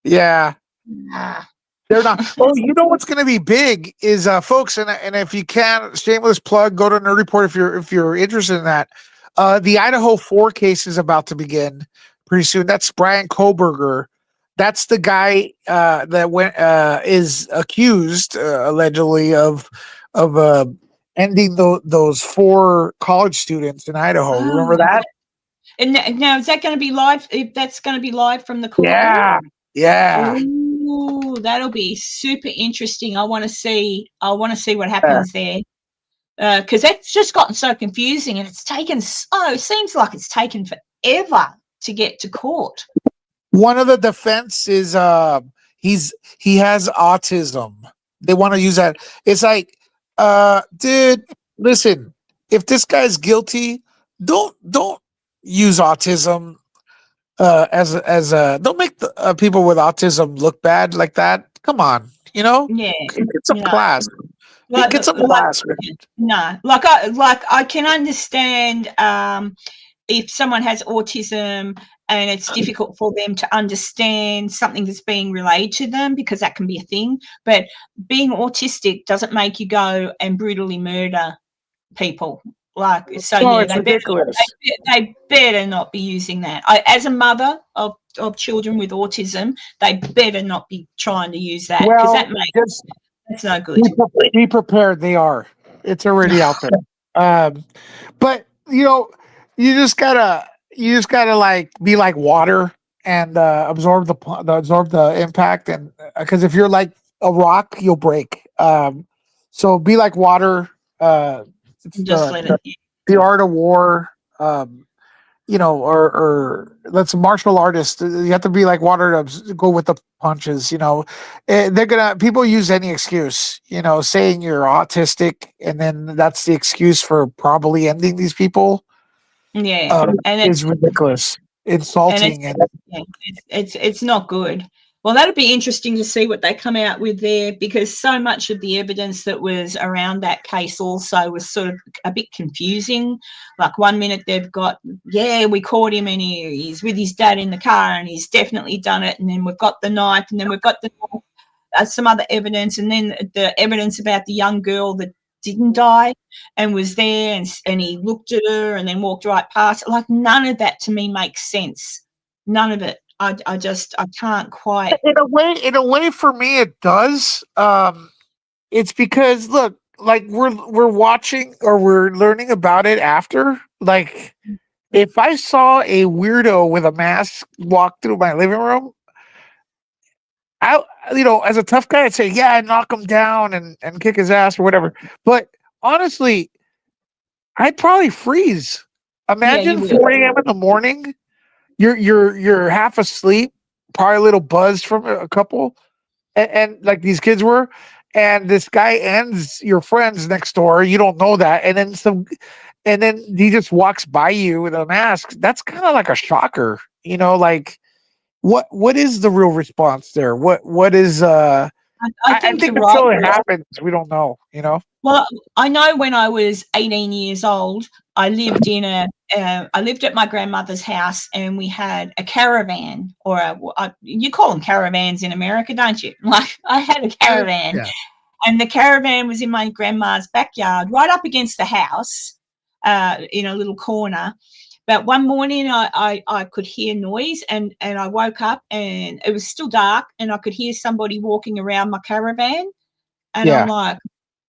Yeah. Nah. They're not. Oh, you know what's going to be big is, folks, and if you can, shameless plug, go to Nerd Report if you're interested in that. The Idaho 4 case is about to begin pretty soon. That's Brian Koberger. That's the guy that is accused allegedly of ending those 4 college students in Idaho. You remember that? And now is that going to be live? If that's going to be live from the court? Yeah. Ooh, that'll be super interesting. I want to see what happens there, because that's just gotten so confusing, and it's taken. It seems like it's taken forever to get to court. One of the defense is he has autism. They want to use that. It's like, dude, listen. if this guy's guilty, don't use autism as a don't make the people with autism look bad like that. Come on, Yeah. get some You know, class. like, Get some like, class. no, I can understand if someone has autism and it's difficult for them to understand something that's being relayed to them, because that can be a thing. But being autistic doesn't make you go and brutally murder people. So No, yeah, it's ridiculous. they better not be using that. As a mother of children with autism, they better not be trying to use that, because Well, just that's no good. be prepared. They are. It's already out there. But you just gotta like be like water and absorb the impact, and because if you're like a rock, you'll break. So be like water. It's Just let it. the art of war. Or let's martial artists. You have to be like water to go with the punches. People use any excuse. Saying you're autistic, and then that's the excuse for probably ending these people. Yeah, and Is ridiculous, insulting, and it's not good. Well, that'd be interesting to see what they come out with there, because so much of the evidence that was around that case also was sort of a bit confusing. Like, one minute they've got, we caught him and he's with his dad in the car and he's definitely done it, and then we've got the knife, and then we've got some other evidence, and then the evidence about the young girl that didn't die and was there, and he looked at her and then walked right past. Like, none of that to me makes sense. None of it. I can't quite. In a way, for me, it does. It's because, look, like we're watching or we're learning about it after. Like, if I saw a weirdo with a mask walk through my living room, as a tough guy, I'd say, yeah, I'd knock him down and kick his ass or whatever. But honestly, I'd probably freeze. Imagine 4 a.m. in the morning. You're half asleep, probably a little buzzed from a couple, and like these kids were, and this guy ends your friends next door. You don't know that, and then he just walks by you with a mask. That's kind of like a shocker, like. What is the real response there? What is I think until it happens, we don't know, Well, I know when I was 18 years old, I lived at my grandmother's house, and we had a caravan, or you call them caravans in America, don't you? Like, I had a caravan, and the caravan was in my grandma's backyard, right up against the house, in a little corner. But one morning I could hear noise, and I woke up and it was still dark, and I could hear somebody walking around my caravan, and I'm like,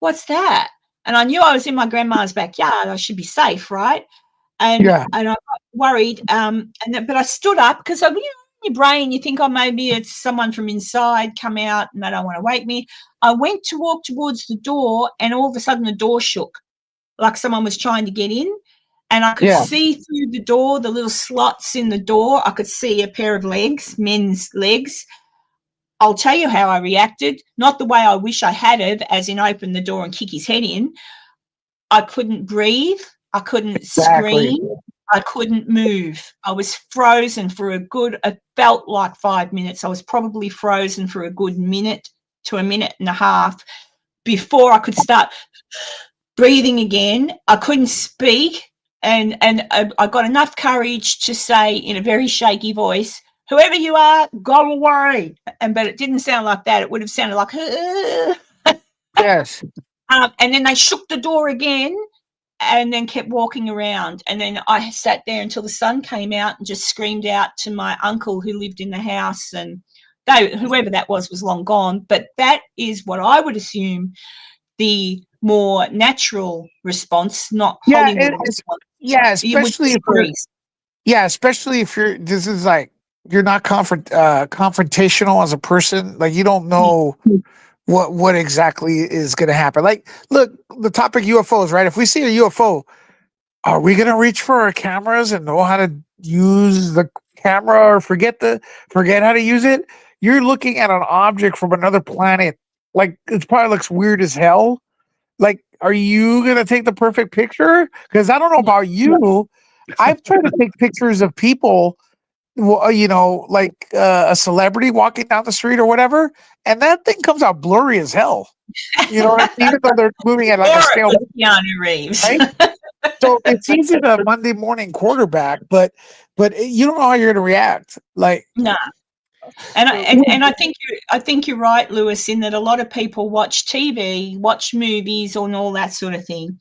what's that? And I knew I was in my grandma's backyard. I should be safe, right? And I got worried. But I stood up, because in your brain you think, oh, maybe it's someone from inside come out and they don't want to wake me. I went to walk towards the door, and all of a sudden the door shook, like someone was trying to get in. And I could see through the door, the little slots in the door. I could see a pair of legs, men's legs. I'll tell you how I reacted. Not the way I wish I had have, as in open the door and kick his head in. I couldn't breathe. I couldn't scream. I couldn't move. I was frozen for it felt like 5 minutes. I was probably frozen for a good minute to a minute and a half before I could start breathing again. I couldn't speak. And I got enough courage to say in a very shaky voice, whoever you are, go away. But it didn't sound like that. It would have sounded like, yes. And then they shook the door again, and then kept walking around. And then I sat there until the sun came out and just screamed out to my uncle who lived in the house. And whoever that was long gone. But that is what I would assume the more natural response, not Hollywood response. Yeah, especially if you're not confrontational as a person. Like, you don't know what exactly is going to happen. Like, look, the topic UFOs, right? If we see a UFO, are we going to reach for our cameras and know how to use the camera, or forget how to use it? You're looking at an object from another planet. Like, it probably looks weird as hell. Like, are you gonna take the perfect picture? Because I don't know about you. I've tried to take pictures of people, like a celebrity walking down the street or whatever, and that thing comes out blurry as hell. You know what I mean? Even though they're moving at like a scale, Keanu Reeves. right? So it's easy to Monday morning quarterback, but you don't know how you're going to react. Like, no. And I think you're right, Lewis, in that a lot of people watch TV, watch movies, and all that sort of thing,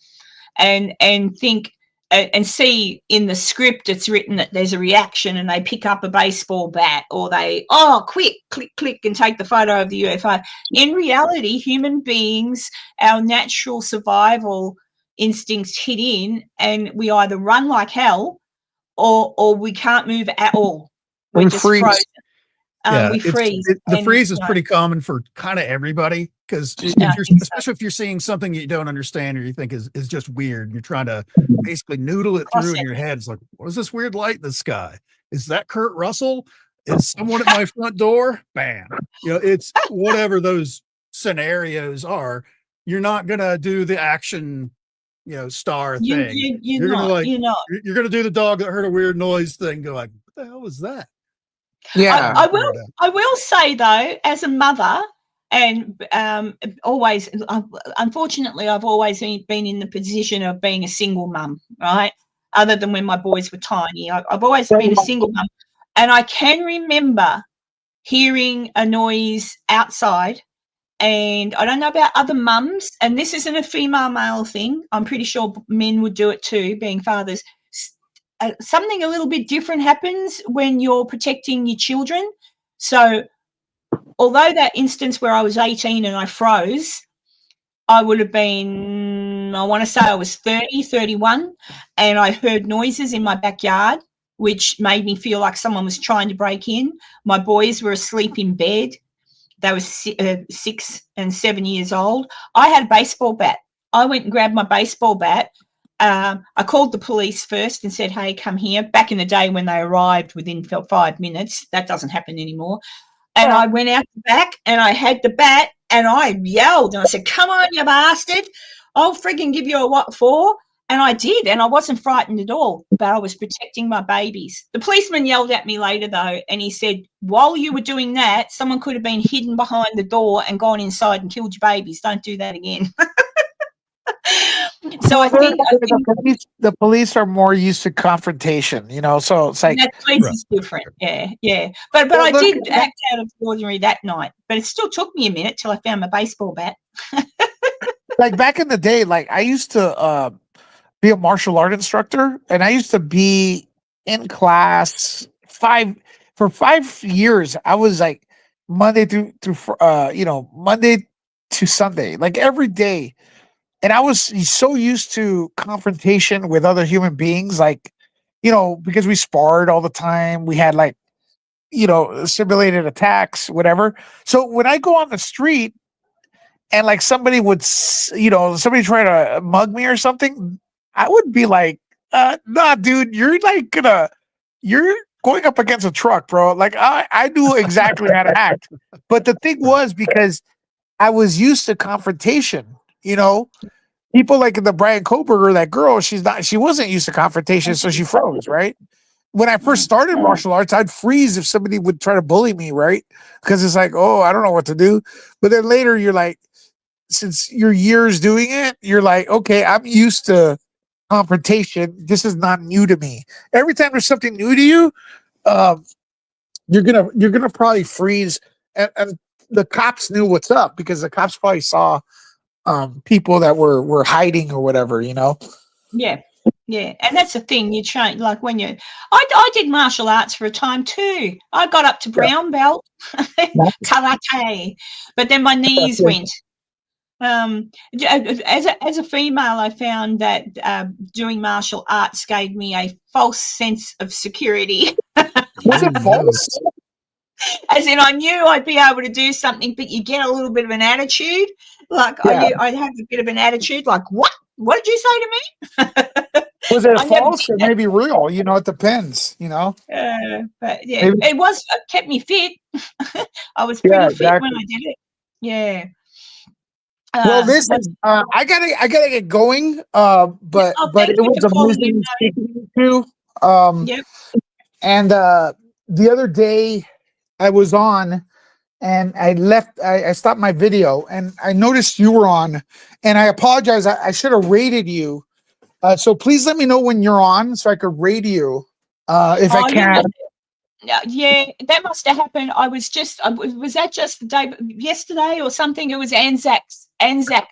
and think and see in the script it's written that there's a reaction, and they pick up a baseball bat, or they quick click and take the photo of the UFO. In reality, human beings, our natural survival instincts hit in, and we either run like hell, or we can't move at all. We're just frozen. We freeze. The freeze is pretty common for kind of everybody, because especially if you're seeing something you don't understand or you think is just weird, and you're trying to basically noodle it through in your head. It's like, what is this weird light in the sky? Is that Kurt Russell? Is someone at my front door? Bam. It's whatever those scenarios are. You're not gonna do the action, star thing. You're gonna do the dog that heard a weird noise thing. Go like, what the hell was that? Yeah, I will say though, as a mother, and always, unfortunately, I've always been in the position of being a single mum, right? Other than when my boys were tiny, I've always been a single mum, and I can remember hearing a noise outside, and I don't know about other mums, and this isn't a female-male thing. I'm pretty sure men would do it too, being fathers. Something a little bit different happens when you're protecting your children. So although that instance where I was 18 and I froze, I would have been, I want to say I was 30, 31, and I heard noises in my backyard, which made me feel like someone was trying to break in. My boys were asleep in bed. They were 6 and 7 years old. I had a baseball bat. I went and grabbed my baseball bat. I called the police first and said, hey, come here. Back in the day when they arrived within 5 minutes, that doesn't happen anymore. And I went out the back and I had the bat and I yelled and I said, come on, you bastard. I'll frigging give you a what for? And I did. And I wasn't frightened at all, but I was protecting my babies. The policeman yelled at me later, though, and he said, while you were doing that, someone could have been hidden behind the door and gone inside and killed your babies. Don't do that again. So I think the police are more used to confrontation, so it's like that place is different. Yeah. But I did act out of the ordinary that night. But it still took me a minute till I found my baseball bat. Like back in the day, like I used to be a martial art instructor, and I used to be in class for 5 years. I was like Monday through Monday to Sunday, like every day. And I was so used to confrontation with other human beings, like, because we sparred all the time. We had like, simulated attacks, whatever. So when I go on the street and like somebody would, somebody try to mug me or something, I would be like, nah, dude, you're going up against a truck, bro. Like I knew exactly how to act. But the thing was, because I was used to confrontation, people like the Brian Koberger, that girl, she wasn't used to confrontation, so she froze, right? When I first started martial arts, I'd freeze if somebody would try to bully me, right? Because it's like, oh, I don't know what to do. But then later you're like, since you're years doing it, you're like, okay, I'm used to confrontation. This is not new to me. Every time there's something new to you, you're gonna probably freeze. And the cops knew what's up, because the cops probably saw people that were hiding or whatever, Yeah, and that's the thing. You change, like when I did martial arts for a time too. I got up to brown belt karate, but then my knees went. As a female, I found that doing martial arts gave me a false sense of security. Was it false? As in, I knew I'd be able to do something, but you get a little bit of an attitude. Like I'd have a bit of an attitude, like, what? What did you say to me? Was it false or maybe real? It depends, But yeah, maybe. It kept me fit. I was pretty fit when I did it. Yeah. Well, listen, I gotta get going. But thank it you was for calling in. amazing speaking to you. Yep. And the other day I was on and I stopped my video and I noticed you were on, and I apologize. I should have rated you. So please let me know when you're on so I could rate you if I can. Yeah, that must have happened. I was was that just the day yesterday or something? It was Anzac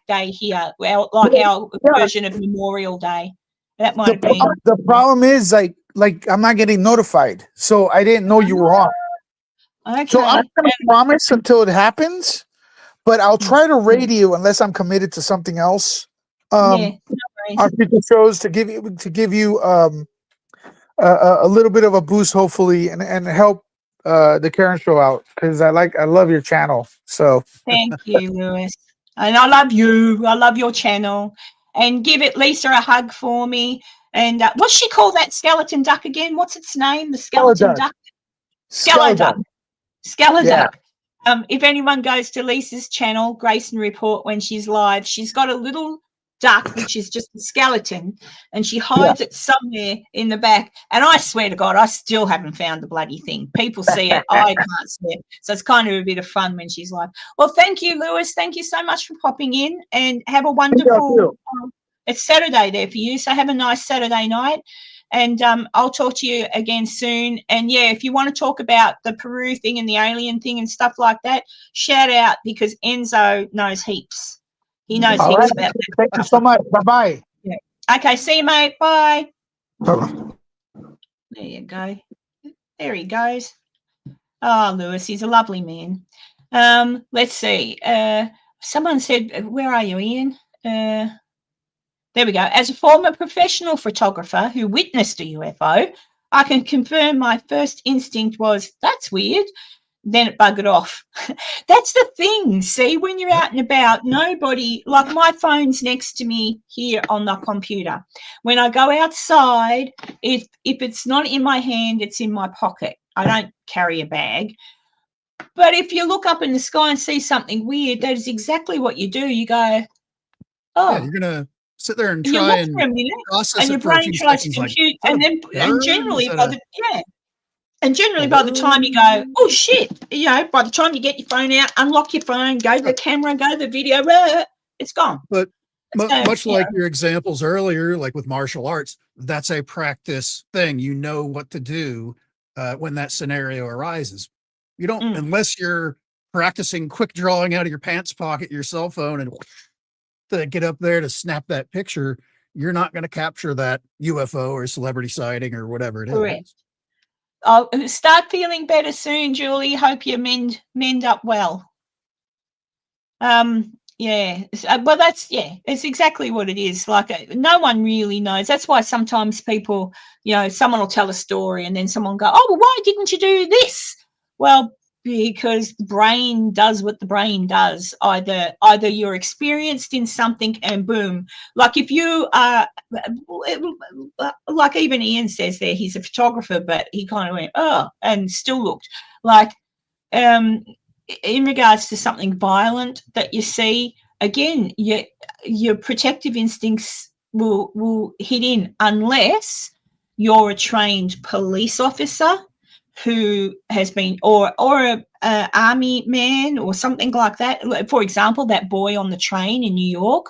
Day here, well, like our version of Memorial Day. That might have been. The problem is like I'm not getting notified, so I didn't know you were on. Okay. So I'm gonna promise until it happens, but I'll try to rate you unless I'm committed to something else. Yeah, no Our worries. future shows to give you a little bit of a boost, hopefully, and help the Karen show out, because I love your channel. So Thank you, Lewis. And I love you. I love your channel. And give it Lisa a hug for me. And what's she call that skeleton duck again? What's its name? The skeleton duck? Skeleduck. Yeah. If anyone goes to Lisa's channel, Grayson Report, when she's live, she's got a little duck, which is just a skeleton, and she hides it somewhere in the back. And I swear to God, I still haven't found the bloody thing. People see it, I can't see it. So it's kind of a bit of fun when she's live. Well, thank you, Lewis. Thank you so much for popping in, and have a wonderful. It's Saturday there for you, so have a nice Saturday night. And I'll talk to you again soon. And yeah, if you want to talk about the Peru thing and the alien thing and stuff like that, shout out, because Enzo knows heaps. He knows heaps about that. Thank you so much. Bye-bye. Yeah. Okay, see you, mate. Bye. Bye-bye. There you go. There he goes. Oh, Lewis, he's a lovely man. Let's see. Someone said, where are you, Ian? There we go. As a former professional photographer who witnessed a UFO, I can confirm my first instinct was, that's weird. Then it buggered off. That's the thing. See, when you're out and about, nobody, like my phone's next to me here on the computer. When I go outside, if it's not in my hand, it's in my pocket. I don't carry a bag. But if you look up in the sky and see something weird, that is exactly what you do. You go, oh. Yeah, you're going to sit there and you try look and for a minute, process and it your for a brain few tries to seconds. compute, Like, and then bird? generally Is that by the and generally by the time you go, oh shit, you know, by the time you get your phone out, unlock your phone, go to the camera, go to the video, it's gone. But So, much like your examples earlier, like with martial arts, that's a practice thing. You know what to do when that scenario arises. You don't, unless you're practicing quick drawing out of your pants pocket, your cell phone, and to get up there to snap that picture, you're not going to capture that UFO or celebrity sighting or whatever it is. I'll start feeling better soon, Julie. Hope you mend up well. Yeah, well, it's exactly what it is. Like, no one really knows. That's why sometimes people, you know, someone will tell a story and then someone will go, oh, well, why didn't you do this? Well, because the brain does what the brain does. Either you're experienced in something and boom. Like if you are, like even Ian says there, he's a photographer, but he kind of went, oh, and still looked like, in regards to something violent that you see, again, your protective instincts will hit in unless you're a trained police officer who has been, or a army man or something like that. For example, that boy on the train in New York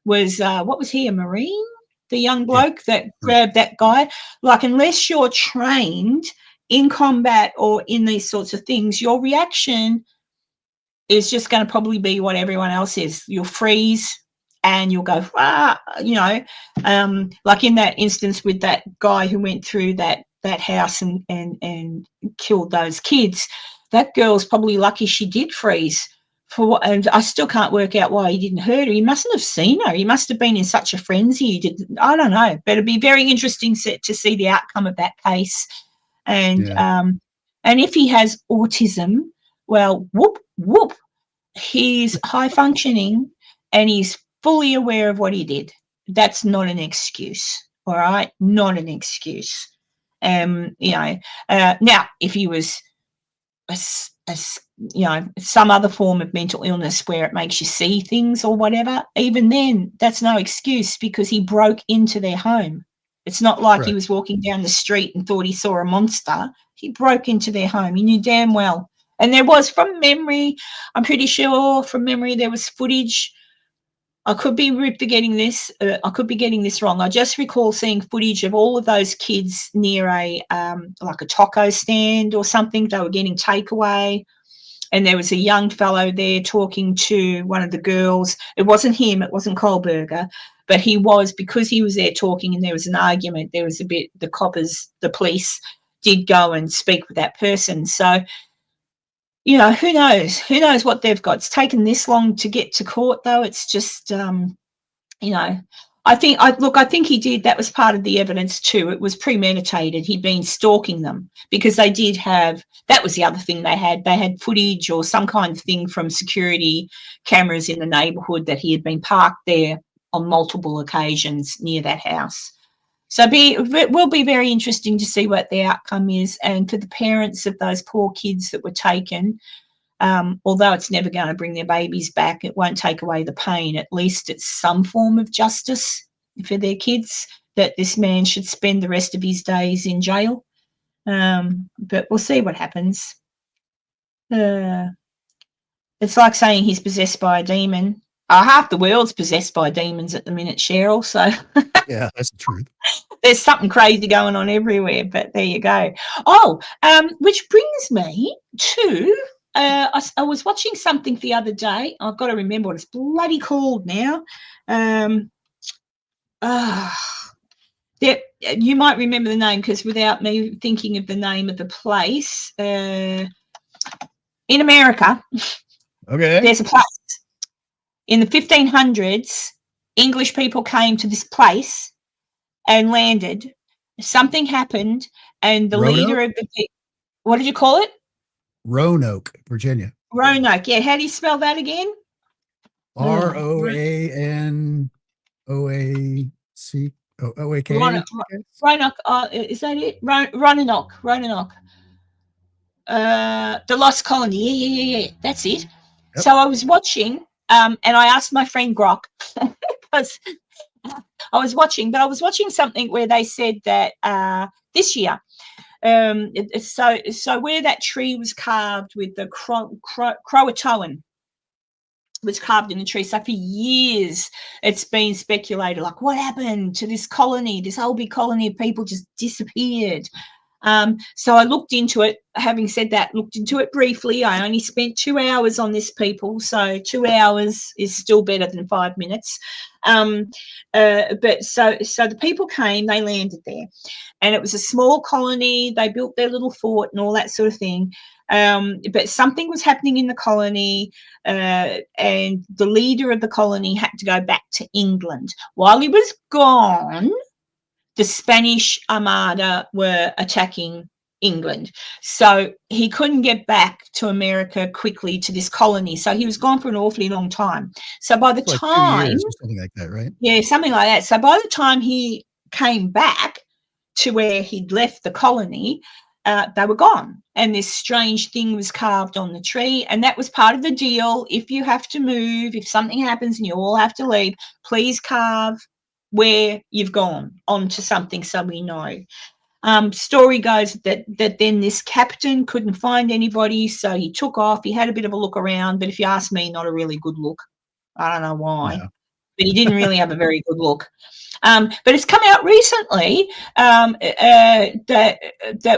was, what was he, a Marine? The young bloke that grabbed that guy. Like, unless you're trained in combat or in these sorts of things, your reaction is just going to probably be what everyone else is. You'll freeze and you'll go, you know, like in that instance with that guy who went through that house and killed those kids. That girl's probably lucky she did freeze. And I still can't work out why he didn't hurt her. He mustn't have seen her. He must have been in such a frenzy. I don't know. But it'd be very interesting to see the outcome of that case. And if he has autism, well, whoop, he's high functioning and he's fully aware of what he did. That's not an excuse, all right? Not an excuse. You know, now, if he was some other form of mental illness where it makes you see things or whatever, even then, that's no excuse because he broke into their home. It's not like he was walking down the street and thought he saw a monster. He broke into their home. He knew damn well. And there was, from memory, I'm pretty sure from memory, there was footage. I could be getting this. I could be getting this wrong. I just recall seeing footage of all of those kids near a like a taco stand or something. They were getting takeaway, and there was a young fellow there talking to one of the girls. It wasn't him. It wasn't Kohlberger, but he was, because he was there talking, and there was an argument. There was a bit. The police did go and speak with that person. So, who knows? Who knows what they've got? It's taken this long to get to court, though. It's just, I think he did. That was part of the evidence too. It was premeditated. He'd been stalking them because they did have, that was the other thing they had. They had footage or some kind of thing from security cameras in the neighbourhood that he had been parked there on multiple occasions near that house. So it will be very interesting to see what the outcome is. And for the parents of those poor kids that were taken, although it's never going to bring their babies back, it won't take away the pain. At least it's some form of justice for their kids, that this man should spend the rest of his days in jail. But we'll see what happens. It's like saying he's possessed by a demon. Half the world's possessed by demons at the minute, Cheryl. So yeah, that's the truth. There's something crazy going on everywhere, but there you go. Oh, which brings me to, I was watching something the other day. I've got to remember what it's bloody called now. You might remember the name, because without me thinking of the name of the place, in America, okay, there's a place. In the 1500s, English people came to this place and landed. Something happened, and the leader of the people, what did you call it? Roanoke, Virginia. Roanoke, yeah. How do you spell that again? Roanoke. Roanoke. Is that it? Roanoke. The Lost Colony. Yeah. That's it. Yep. So I was watching, and I asked my friend Grok because I was watching something where they said that this year, so where that tree was carved with the Croatoan was carved in the tree. So for years, it's been speculated, like, what happened to this colony? This whole big colony of people just disappeared. So I looked into it. Having said that, looked into it briefly. I only spent 2 hours on this, people. So 2 hours is still better than 5 minutes. But so the people came, they landed there, and it was a small colony. They built their little fort and all that sort of thing. But something was happening in the colony, and the leader of the colony had to go back to England. While he was gone, the Spanish Armada were attacking England. So he couldn't get back to America quickly to this colony. So he was gone for an awfully long time. So by the time, 2 years or something like that, right? Yeah, something like that. So by the time he came back to where he'd left the colony, they were gone. And this strange thing was carved on the tree. And that was part of the deal. If you have to move, if something happens and you all have to leave, please carve where you've gone onto something so we know. Story goes that then this captain couldn't find anybody, so he took off. He had a bit of a look around, but if you ask me, not a really good look. I don't know why, but he didn't really have a very good look. But it's come out recently that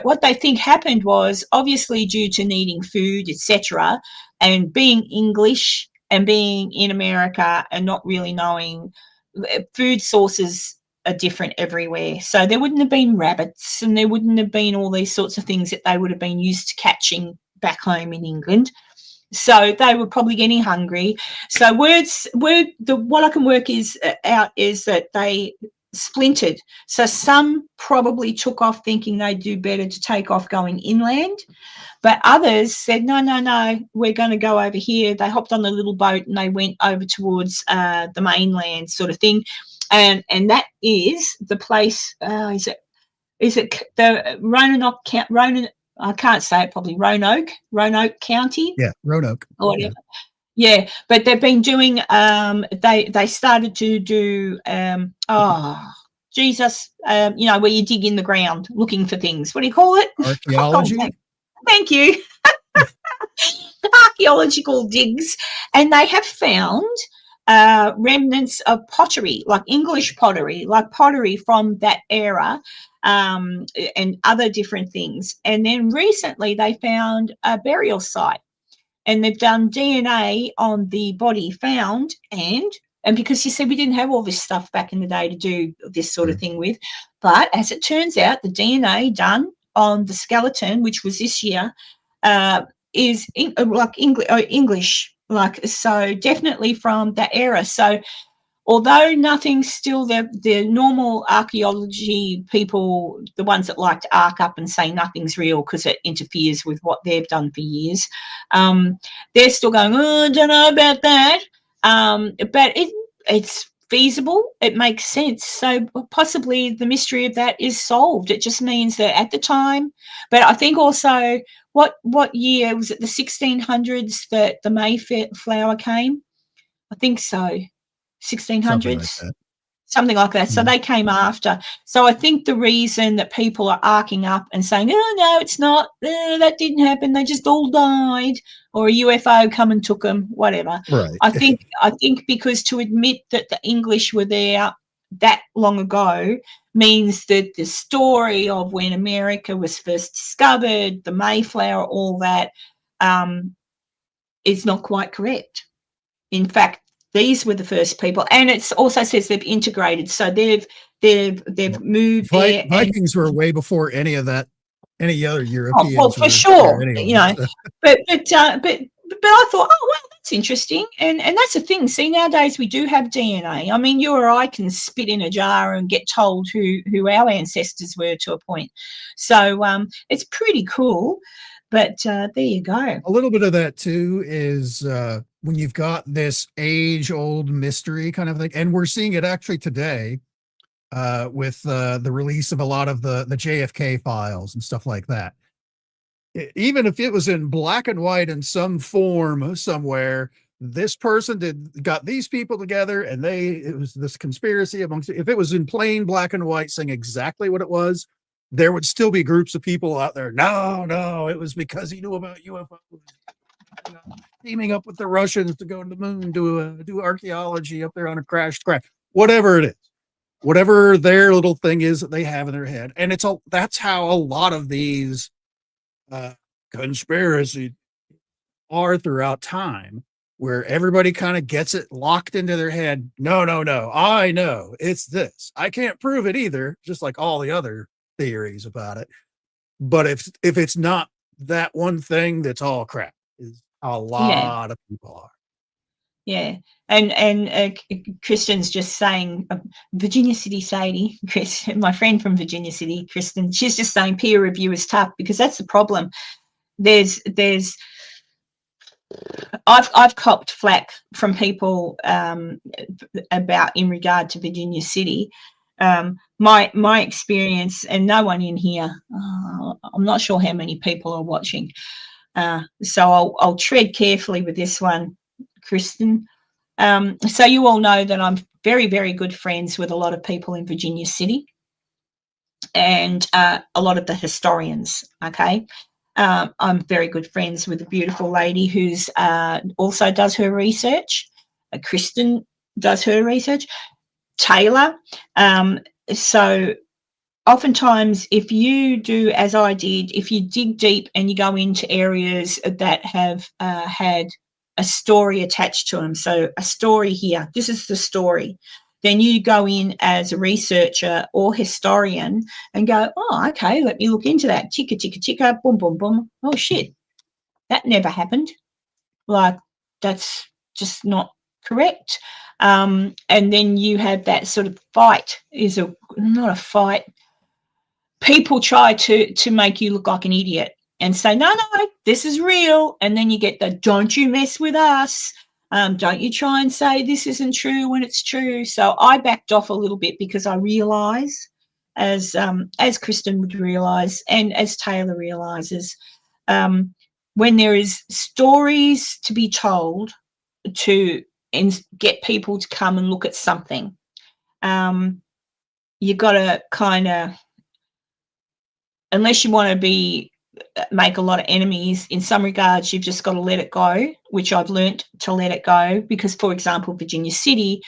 what they think happened was, obviously due to needing food, etc., and being English and being in America and not really knowing, food sources are different everywhere. So there wouldn't have been rabbits, and there wouldn't have been all these sorts of things that they would have been used to catching back home in England. So they were probably getting hungry. So what I can work out is that they splintered. So some probably took off thinking they'd do better to take off going inland, but others said, no, we're going to go over here. They hopped on the little boat and they went over towards the mainland sort of thing. And that is the place, is it the Roanoke? I can't say it probably, Roanoke County. Yeah, Roanoke. Or whatever. Yeah, but they've been doing, they started to do, Jesus, you know, where you dig in the ground looking for things. What do you call it? Archaeology. Thank you. Archaeological digs. And they have found remnants of pottery, like English pottery, like pottery from that era, and other different things. And then recently they found a burial site, and they've done DNA on the body found, and because you see, we didn't have all this stuff back in the day to do this sort of thing with, but as it turns out, the DNA done on the skeleton, which was this year, is like English, like, so definitely from that era. So although nothing's still the normal archaeology people, the ones that like to arc up and say nothing's real because it interferes with what they've done for years, they're still going, oh, I don't know about that. But it's feasible. It makes sense. So possibly the mystery of that is solved. It just means that at the time, but I think also what year was it, the 1600s that the Mayflower came? I think so. 1600s, something like that. So they came after. So I think the reason that people are arcing up and saying, oh, no, it's not, that didn't happen, they just all died, or a UFO come and took them, whatever. Right. I think because to admit that the English were there that long ago means that the story of when America was first discovered, the Mayflower, all that, is not quite correct. In fact, these were the first people, and it also says they've integrated. So they've moved there. Vikings were way before any of that, any other Europeans. Oh, well, for sure, anyway, you know. But I thought, oh well, that's interesting, and that's the thing. See, nowadays we do have DNA. I mean, you or I can spit in a jar and get told who our ancestors were to a point. So it's pretty cool. But there you go. A little bit of that too is when you've got this age-old mystery kind of thing, and we're seeing it actually today with the release of a lot of the JFK files and stuff like that. Even if it was in black and white in some form somewhere, this person got these people together, and it was this conspiracy amongst. If it was in plain black and white, saying exactly what it was, there would still be groups of people out there. No, it was because he knew about UFOs. Teaming up with the Russians to go to the moon, do archaeology up there on a crashed craft, whatever it is, whatever their little thing is that they have in their head. And that's how a lot of these conspiracy are throughout time, where everybody kind of gets it locked into their head. No, I know it's this. I can't prove it either, just like all the other theories about it. But if it's not that one thing, that's all crap. Is a lot of people are. Yeah, and Kristen's just saying, Virginia City Sadie, Chris, my friend from Virginia City, Kristen, she's just saying peer review is tough, because that's the problem. I've copped flack from people about in regard to Virginia City. My experience, and no one in here, I'm not sure how many people are watching, so I'll tread carefully with this one, Kristen. So you all know that I'm very, very good friends with a lot of people in Virginia City, and a lot of the historians, okay? I'm very good friends with a beautiful lady who's also does her research. Kristen does her research. Taylor. So oftentimes, if you do as I did, if you dig deep and you go into areas that have had a story attached to them, so a story here, this is the story, then you go in as a researcher or historian and go, oh, okay, let me look into that. Ticka, ticka, ticka, boom, boom, boom. Oh, shit, that never happened. Like, that's just not correct. And then you have that sort of fight, not a fight. People try to make you look like an idiot and say, no, this is real. And then you get the, don't you mess with us. Don't you try and say this isn't true when it's true. So I backed off a little bit, because I realise as Kristen would realise, and as Taylor realises, when there is stories to be told to get people to come and look at something, you've got to kind of, unless you want to make a lot of enemies, in some regards, you've just got to let it go, which I've learnt to let it go, because, for example, Virginia City,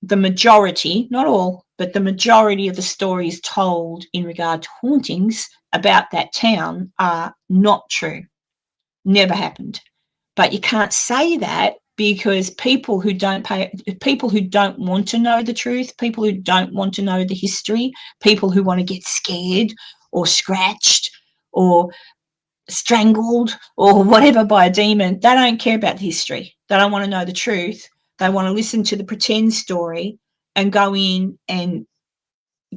the majority, not all, but the majority of the stories told in regard to hauntings about that town are not true. Never happened. But you can't say that, because people who don't want to know the truth, people who don't want to know the history, people who want to get scared or scratched or strangled or whatever by a demon, they don't care about the history. They don't want to know the truth. They want to listen to the pretend story and go in and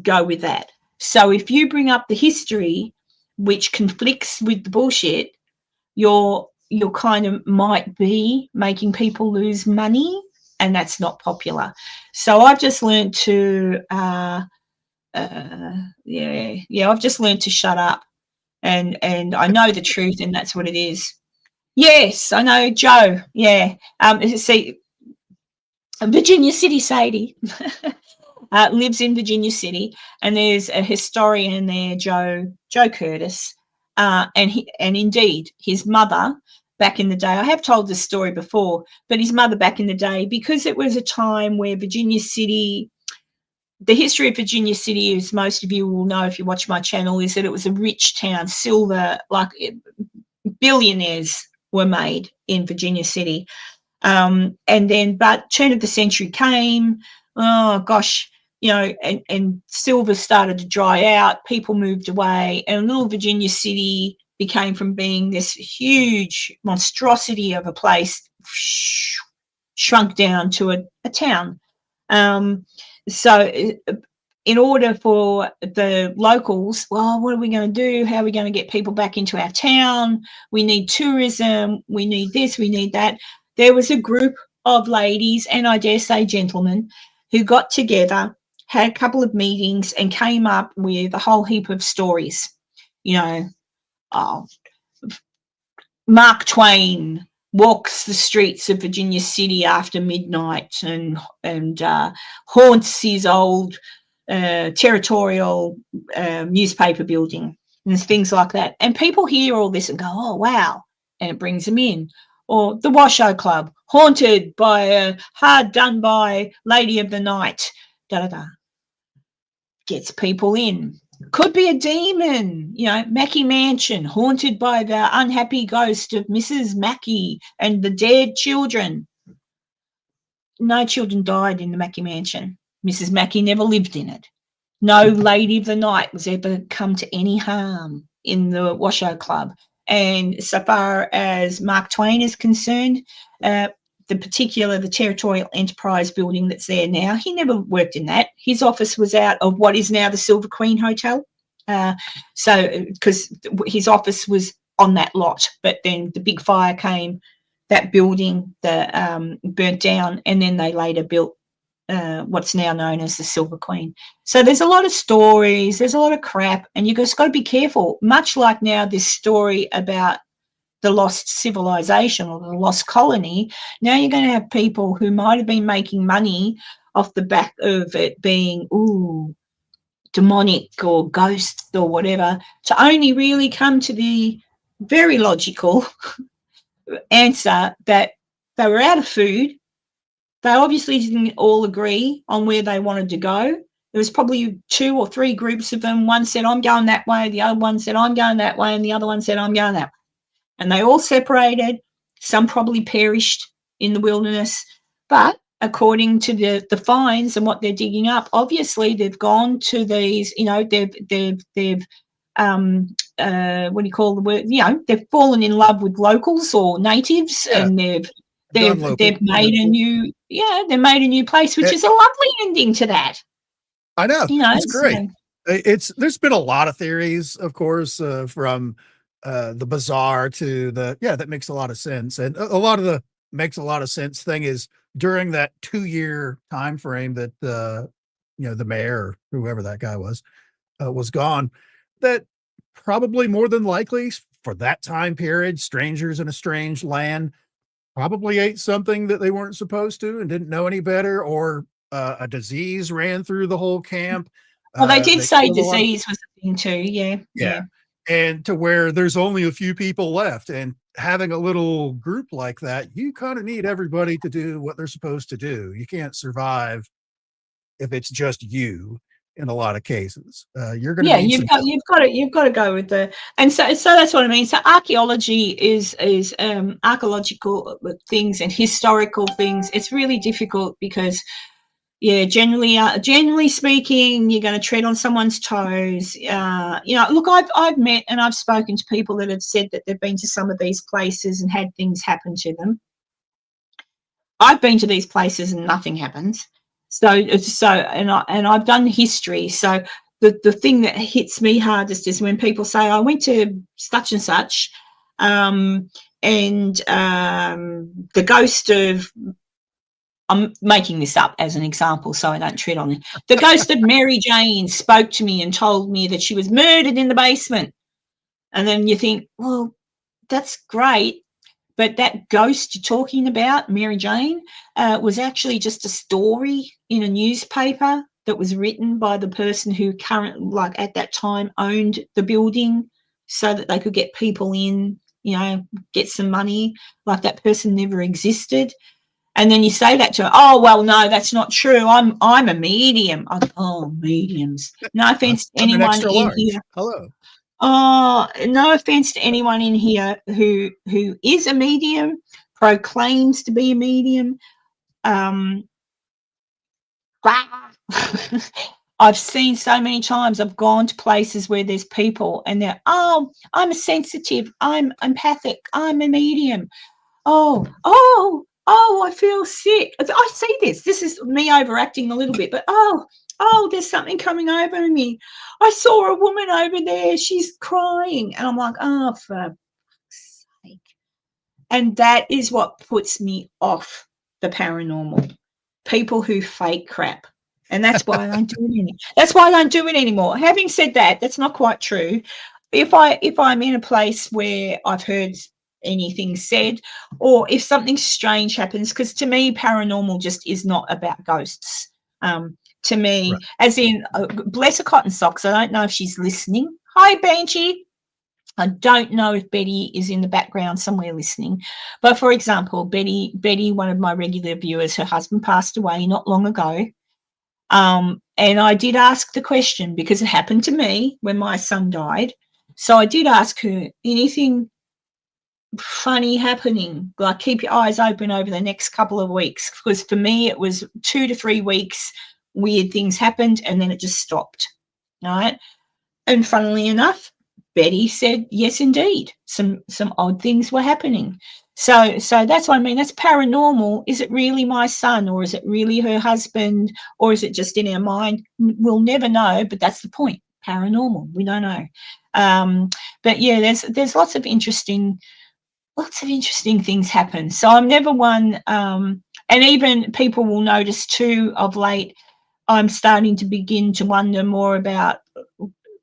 go with that. So if you bring up the history which conflicts with the bullshit, you're kind of might be making people lose money, and that's not popular. So I've just learned to I've just learned to shut up, and I know the truth, and that's what it is. Yes, I know, Joe. Yeah. See, Virginia City Sadie lives in Virginia City, and there's a historian there, Joe Curtis, and indeed his mother back in the day. I have told this story before, but his mother back in the day, because it was a time where Virginia City, the history of Virginia City, as most of you will know if you watch my channel, is that it was a rich town, silver, like billionaires were made in Virginia City. And then, but turn of the century came, oh gosh, and silver started to dry out, people moved away, and little Virginia City became, from being this huge monstrosity of a place, shrunk down to a town. So in order for the locals, well, what are we going to do? How are we going to get people back into our town? We need tourism. We need this. We need that. There was a group of ladies, and I dare say gentlemen, who got together, had a couple of meetings, and came up with a whole heap of stories. Mark Twain walks the streets of Virginia City after midnight and haunts his old territorial newspaper building, and things like that. And people hear all this and go, oh, wow, and it brings them in. Or the Washoe Club, haunted by a hard done by lady of the night, da-da-da. Gets people in. Could be a demon, Mackey Mansion, haunted by the unhappy ghost of Mrs. Mackey and the dead children. No children died in the Mackey Mansion. Mrs. Mackey never lived in it. No lady of the night was ever come to any harm in the Washoe Club. And so far as Mark Twain is concerned, the Territorial Enterprise building that's there now, he never worked in that. His office was out of what is now the Silver Queen Hotel. Because his office was on that lot, but then the big fire came, that building burnt down, and then they later built what's now known as the Silver Queen. So there's a lot of stories, there's a lot of crap, and you just got to be careful. Much like now this story about the lost civilization or the lost colony, now you're going to have people who might have been making money off the back of it being, demonic or ghosts or whatever, to only really come to the very logical answer that they were out of food. They obviously didn't all agree on where they wanted to go. There was probably 2 or 3 groups of them. One said, I'm going that way. The other one said, I'm going that way. And the other one said, I'm going that way. And they all separated. Some probably perished in the wilderness. But according to the finds and what they're digging up, obviously they've gone to these, they've what do you call the word? They've fallen in love with locals or natives, and they've made a new, they made a new place, which is a lovely ending to that. I know. It's great. There's been a lot of theories, of course, from the bizarre to that makes a lot of sense. And a lot of the makes a lot of sense thing is during that 2-year time frame that the mayor, or whoever that guy was gone, that probably more than likely for that time period, strangers in a strange land probably ate something that they weren't supposed to and didn't know any better, or a disease ran through the whole camp. Well, they did say killed a lot of disease was a thing too. Yeah. and to where there's only a few people left, and having a little group like that, you kind of need everybody to do what they're supposed to do. You can't survive if it's just you. In a lot of cases, you're going to need you've got to go with and so that's what I mean. So archaeology is archaeological things and historical things. It's really difficult because generally speaking, you're going to tread on someone's toes. Look, I've met and I've spoken to people that have said that they've been to some of these places and had things happen to them. I've been to these places and nothing happens. And I've done history. So the thing that hits me hardest is when people say, I went to such and such, and the ghost of, I'm making this up as an example so I don't tread on it. The ghost of Mary Jane spoke to me and told me that she was murdered in the basement. And then you think, well, that's great. But that ghost you're talking about, Mary Jane, was actually just a story in a newspaper that was written by the person who at that time owned the building so that they could get people in, get some money. Like that person never existed. And then you say that to her, oh, well, no, that's not true. I'm a medium. Mediums. No offense to anyone in here. Hello. Oh, no offense to anyone in here who is a medium, proclaims to be a medium. I've seen so many times, I've gone to places where there's people and they're, oh, I'm a sensitive, I'm empathic, I'm a medium. Oh, I feel sick. I see this. This is me overacting a little bit, but there's something coming over me. I saw a woman over there. She's crying. And I'm like, oh, for fuck's sake. And that is what puts me off the paranormal. People who fake crap. And that's why I don't do it anymore. That's why I don't do it anymore. Having said that, that's not quite true. If I'm in a place where I've heard anything said, or if something strange happens, because to me, paranormal just is not about ghosts. To me, right. As in, bless her cotton socks. I don't know if she's listening. Hi, Banshee. I don't know if Betty is in the background somewhere listening. But for example, Betty, one of my regular viewers, her husband passed away not long ago. And I did ask the question because it happened to me when my son died. So I did ask her, anything funny happening? Like, keep your eyes open over the next couple of weeks. Because for me, it was 2 to 3 weeks. Weird things happened and then it just stopped. All right. And funnily enough, Betty said, yes, indeed. Some odd things were happening. So that's what I mean. That's paranormal. Is it really my son, or is it really her husband, or is it just in our mind? We'll never know, but that's the point. Paranormal. We don't know. But yeah, there's lots of interesting things happen. So I'm never one, and even people will notice too of late, I'm starting to begin to wonder more about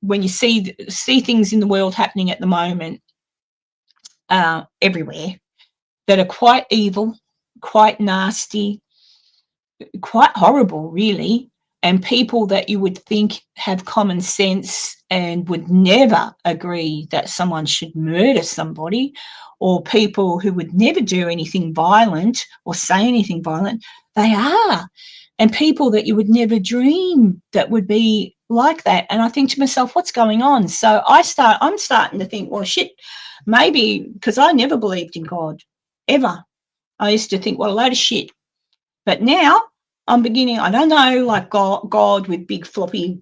when you see things in the world happening at the moment, everywhere, that are quite evil, quite nasty, quite horrible, really, and people that you would think have common sense and would never agree that someone should murder somebody, or people who would never do anything violent or say anything violent, they are. And people that you would never dream that would be like that. And I think to myself, what's going on? So I'm starting to think, well, shit, maybe, because I never believed in God, ever. I used to think, well, a load of shit. But now I'm beginning, I don't know, like God with big floppy,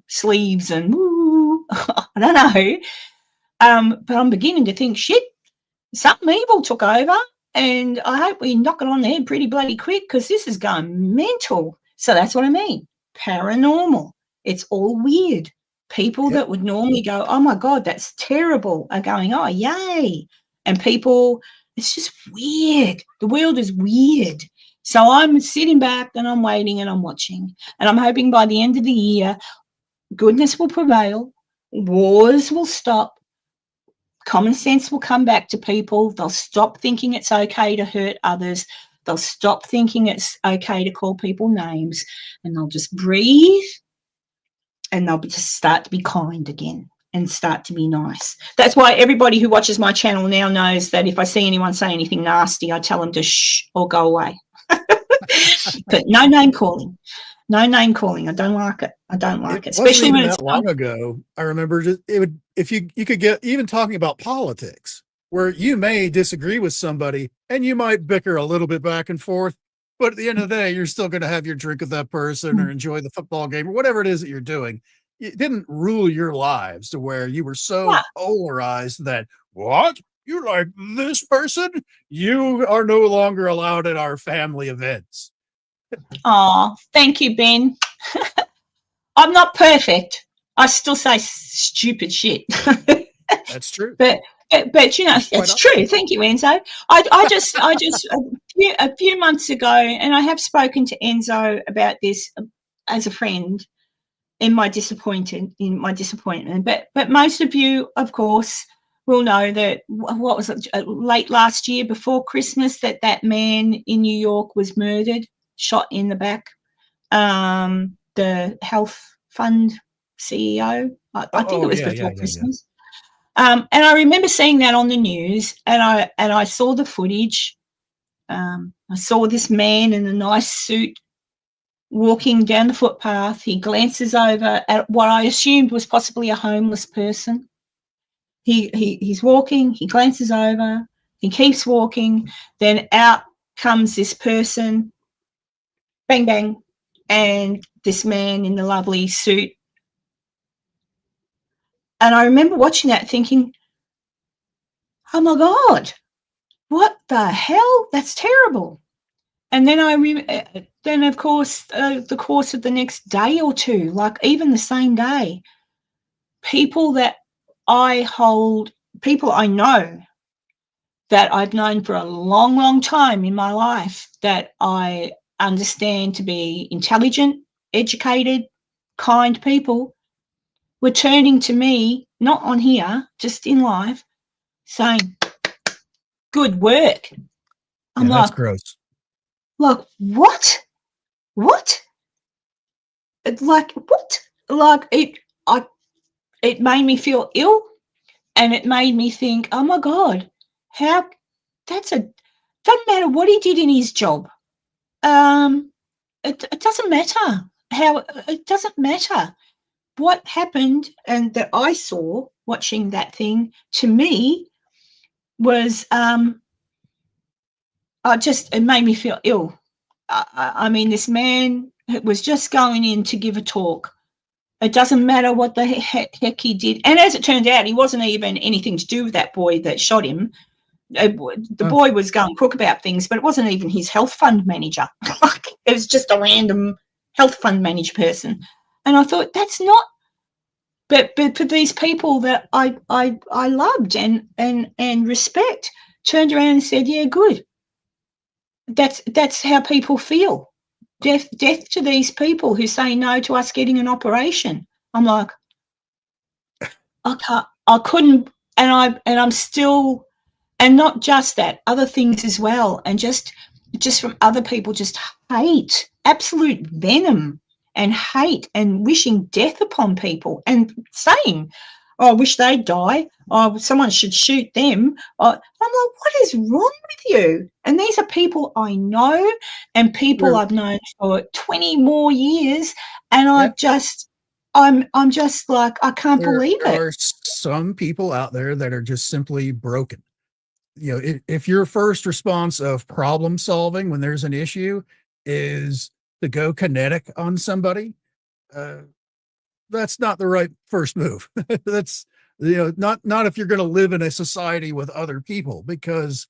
sleeves and woo, I don't know. But I'm beginning to think, shit, something evil took over. And I hope we knock it on the head pretty bloody quick, because this is going mental. So that's what I mean. Paranormal. It's all weird. People that would normally go, oh, my God, that's terrible, are going, oh, yay. And people, it's just weird. The world is weird. So I'm sitting back and I'm waiting and I'm watching. And I'm hoping by the end of the year, goodness will prevail, wars will stop, common sense will come back to people. They'll stop thinking it's okay to hurt others. They'll stop thinking it's okay to call people names, and they'll just breathe, and they'll just start to be kind again and start to be nice. That's why everybody who watches my channel now knows that if I see anyone say anything nasty, I tell them to shh or go away. But no name calling. No name calling. I don't like it. I don't like it. Especially when it's that long ago. I remember it would, if you could get even talking about politics, where you may disagree with somebody and you might bicker a little bit back and forth, but at the end of the day, you're still going to have your drink with that person or enjoy the football game or whatever it is that you're doing. It didn't rule your lives to where you were so polarized that, what? You like this person? You are no longer allowed at our family events. Oh, thank you, Ben. I'm not perfect. I still say stupid shit. That's true. But you know, it's true. Thank you, Enzo. I just a few months ago, and I have spoken to Enzo about this as a friend in my disappointment. But most of you, of course, will know that what was it, late last year before Christmas, that man in New York was murdered, shot in the back. The health fund CEO. I think it was before Christmas. And I remember seeing that on the news, and I saw the footage. I saw this man in a nice suit walking down the footpath. He glances over at what I assumed was possibly a homeless person. He's walking. He glances over. He keeps walking. Then out comes this person. Bang, bang. And this man in the lovely suit. And I remember watching that thinking, oh my God, what the hell? That's terrible. And then then of course, the course of the next day or two, like even the same day, people I know that I've known for a long, long time in my life that I understand to be intelligent, educated, kind people, were turning to me, not on here, just in life, saying, good work. I'm that's like, gross. Like, what? What? Like, what? Like, it made me feel ill, and it made me think, oh my God, doesn't matter what he did in his job. It doesn't matter it doesn't matter what happened, and that I saw watching that thing, to me, was it made me feel ill. I mean, this man was just going in to give a talk. It doesn't matter what the heck he did. And as it turned out, he wasn't even anything to do with that boy that shot him. The boy was going crook about things, but it wasn't even his health fund manager. It was just a random health fund manager person. And I thought, that's not. But for these people that I loved and respect, turned around and said, yeah, good. That's how people feel. Death to these people who say no to us getting an operation. I'm like, I couldn't, and I'm still, and not just that, other things as well, and just from other people, just hate, absolute venom and hate, and wishing death upon people, and saying, oh, I wish they'd die. Oh, someone should shoot them. I'm like, what is wrong with you? And these are people I know, and people I've known for 20 more years, and I'm just like, I can't believe it. There are some people out there that are just simply broken. You know, if your first response of problem solving when there's an issue is to go kinetic on somebody, that's not the right first move. That's, not if you're going to live in a society with other people, because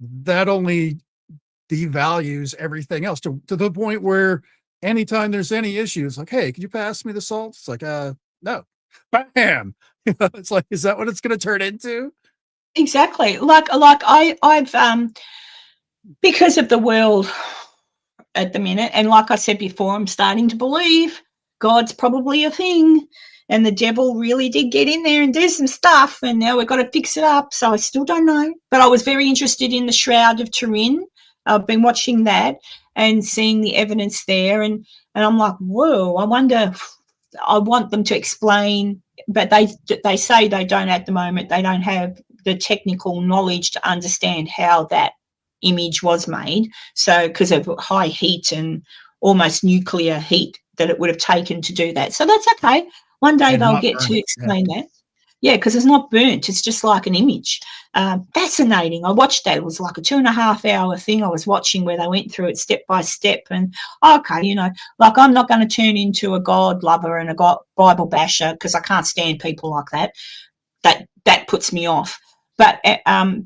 that only devalues everything else to the point where anytime there's any issues, like, hey, could you pass me the salt? It's like, no, bam. It's like, is that what it's going to turn into? Exactly. Like I've because of the world at the minute. And like I said before, I'm starting to believe God's probably a thing. And the devil really did get in there and do some stuff. And now we've got to fix it up. So I still don't know. But I was very interested in the Shroud of Turin. I've been watching that and seeing the evidence there. And I'm like, whoa, I wonder, I want them to explain. But they say they don't at the moment. They don't have the technical knowledge to understand how that image was made. So because of high heat and almost nuclear heat that it would have taken to do that. So that's okay. One day And they'll not get burnt, to explain that. Yeah, because it's not burnt. It's just like an image. Fascinating. I watched that. It was like a 2.5 hour thing I was watching where they went through it step by step. And, okay, you know, like I'm not going to turn into a God lover and a God Bible basher because I can't stand people like that. That puts me off. But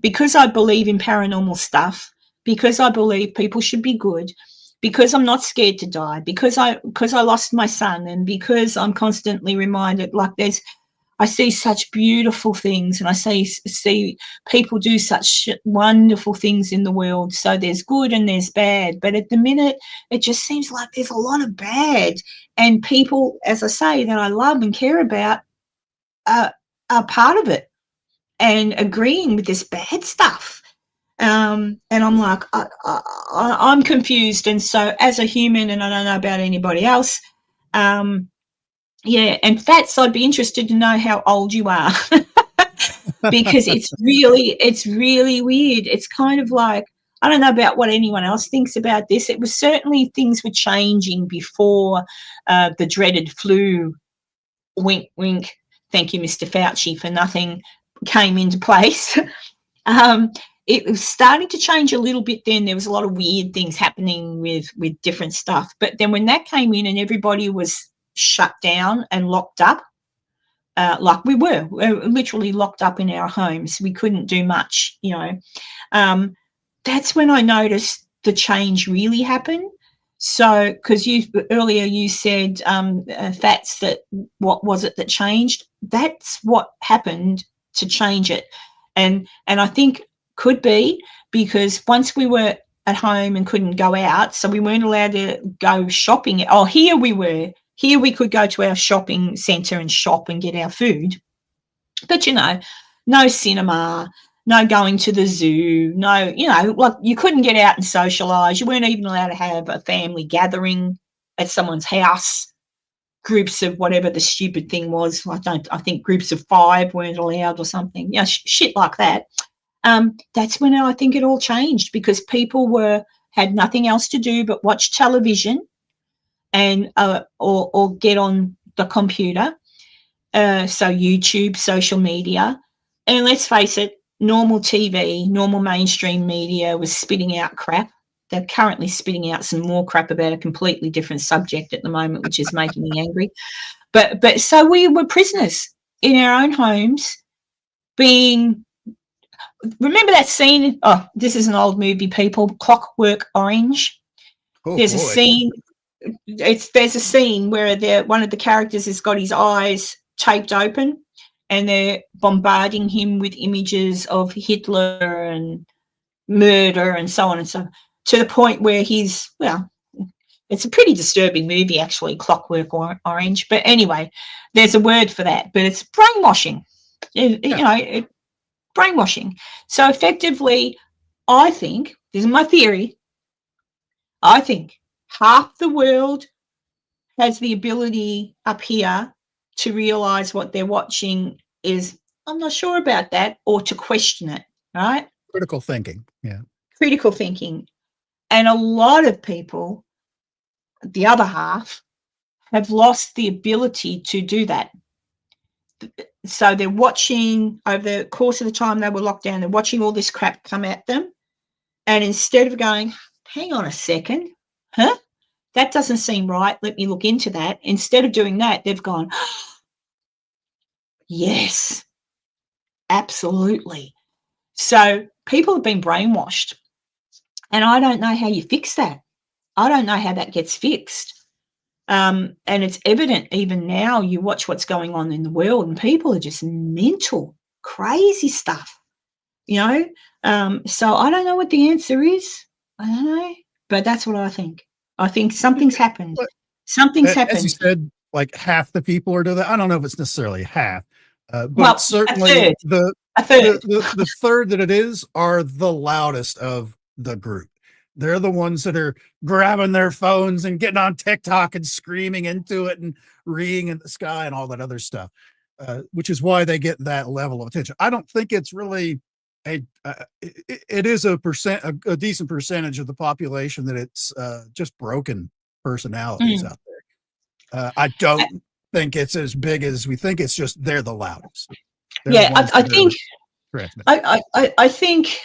because I believe in paranormal stuff, because I believe people should be good, because I'm not scared to die, because I lost my son, and because I'm constantly reminded, like I see such beautiful things, and I see people do such wonderful things in the world. So there's good and there's bad, but at the minute it just seems like there's a lot of bad, and people, as I say, that I love and care about are part of it and agreeing with this bad stuff. And I'm like, I'm confused. And so as a human, and I don't know about anybody else, yeah, and Fats, I'd be interested to know how old you are because it's really weird. It's kind of like, I don't know about what anyone else thinks about this. It was certainly things were changing before the dreaded flu, wink, wink, thank you, Mr. Fauci, for nothing, came into place. It was starting to change a little bit then. There was a lot of weird things happening with different stuff. But then when that came in and everybody was shut down and locked up, like we were literally locked up in our homes. We couldn't do much, you know. That's when I noticed the change really happen. So, because earlier you said, Fats, that what was it that changed? That's what happened to change it. And I think could be because once we were at home and couldn't go out, so we weren't allowed to go shopping. Oh, here we were. Here we could go to our shopping centre and shop and get our food. But, you know, no cinema, no going to the zoo, no, you know, like you couldn't get out and socialise. You weren't even allowed to have a family gathering at someone's house. Groups of whatever the stupid thing was. I think groups of 5 weren't allowed or something. You know, shit like that. That's when I think it all changed because people had nothing else to do but watch television and or get on the computer. So YouTube, social media, and let's face it, normal TV, normal mainstream media was spitting out crap. They're currently spitting out some more crap about a completely different subject at the moment, which is making me angry. But so we were prisoners in our own homes, being. Remember that scene? Oh, this is an old movie, people. Clockwork Orange. Oh, there's boy. a scene. There's a scene where one of the characters has got his eyes taped open, and they're bombarding him with images of Hitler and murder and so on and so on, to the point where it's a pretty disturbing movie, actually, Clockwork Orange. But anyway, there's a word for that, but it's brainwashing. You know, brainwashing. So effectively, I think, this is my theory, I think half the world has the ability up here to realise what they're watching is, I'm not sure about that, or to question it, right? Critical thinking, yeah. Critical thinking. And a lot of people, the other half, have lost the ability to do that. So they're watching, over the course of the time they were locked down, they're watching all this crap come at them. And instead of going, hang on a second, huh? That doesn't seem right. Let me look into that. Instead of doing that, they've gone, yes, absolutely. So people have been brainwashed. And I don't know how you fix that. I don't know how that gets fixed. And it's evident even now, you watch what's going on in the world and people are just mental, crazy stuff, you know. So I don't know what the answer is. I don't know, but that's what I think. I think something's happened. But Something's as happened. you said, like half the people are doing that. I don't know if it's necessarily half, but Well, it's certainly a third. the third that it is are the loudest of the group. They're the ones that are grabbing their phones and getting on TikTok and screaming into it and reading in the sky and all that other stuff, which is why they get that level of attention. I don't think it's really it is a decent percentage of the population that it's just broken personalities out there. I don't think it's as big as we think. It's just they're the loudest. I think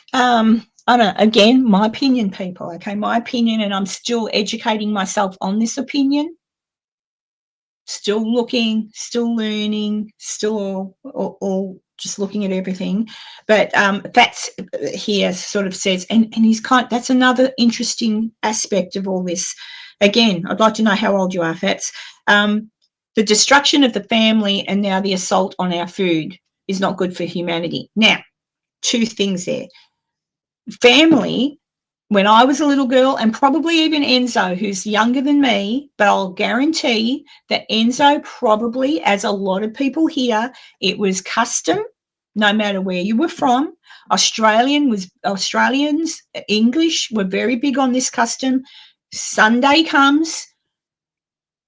I don't know, again, my opinion, people, okay, my opinion, and I'm still educating myself on this opinion, still looking, still learning, still all just looking at everything. But that's here sort of says, and that's another interesting aspect of all this. Again, I'd like to know how old you are, Fats. The destruction of the family and now the assault on our food is not good for humanity. Now, two things there. Family, when I was a little girl, and probably even Enzo, who's younger than me, but I'll guarantee that Enzo probably, as a lot of people here, it was custom, no matter where you were from. Australians, English were very big on this custom. Sunday comes.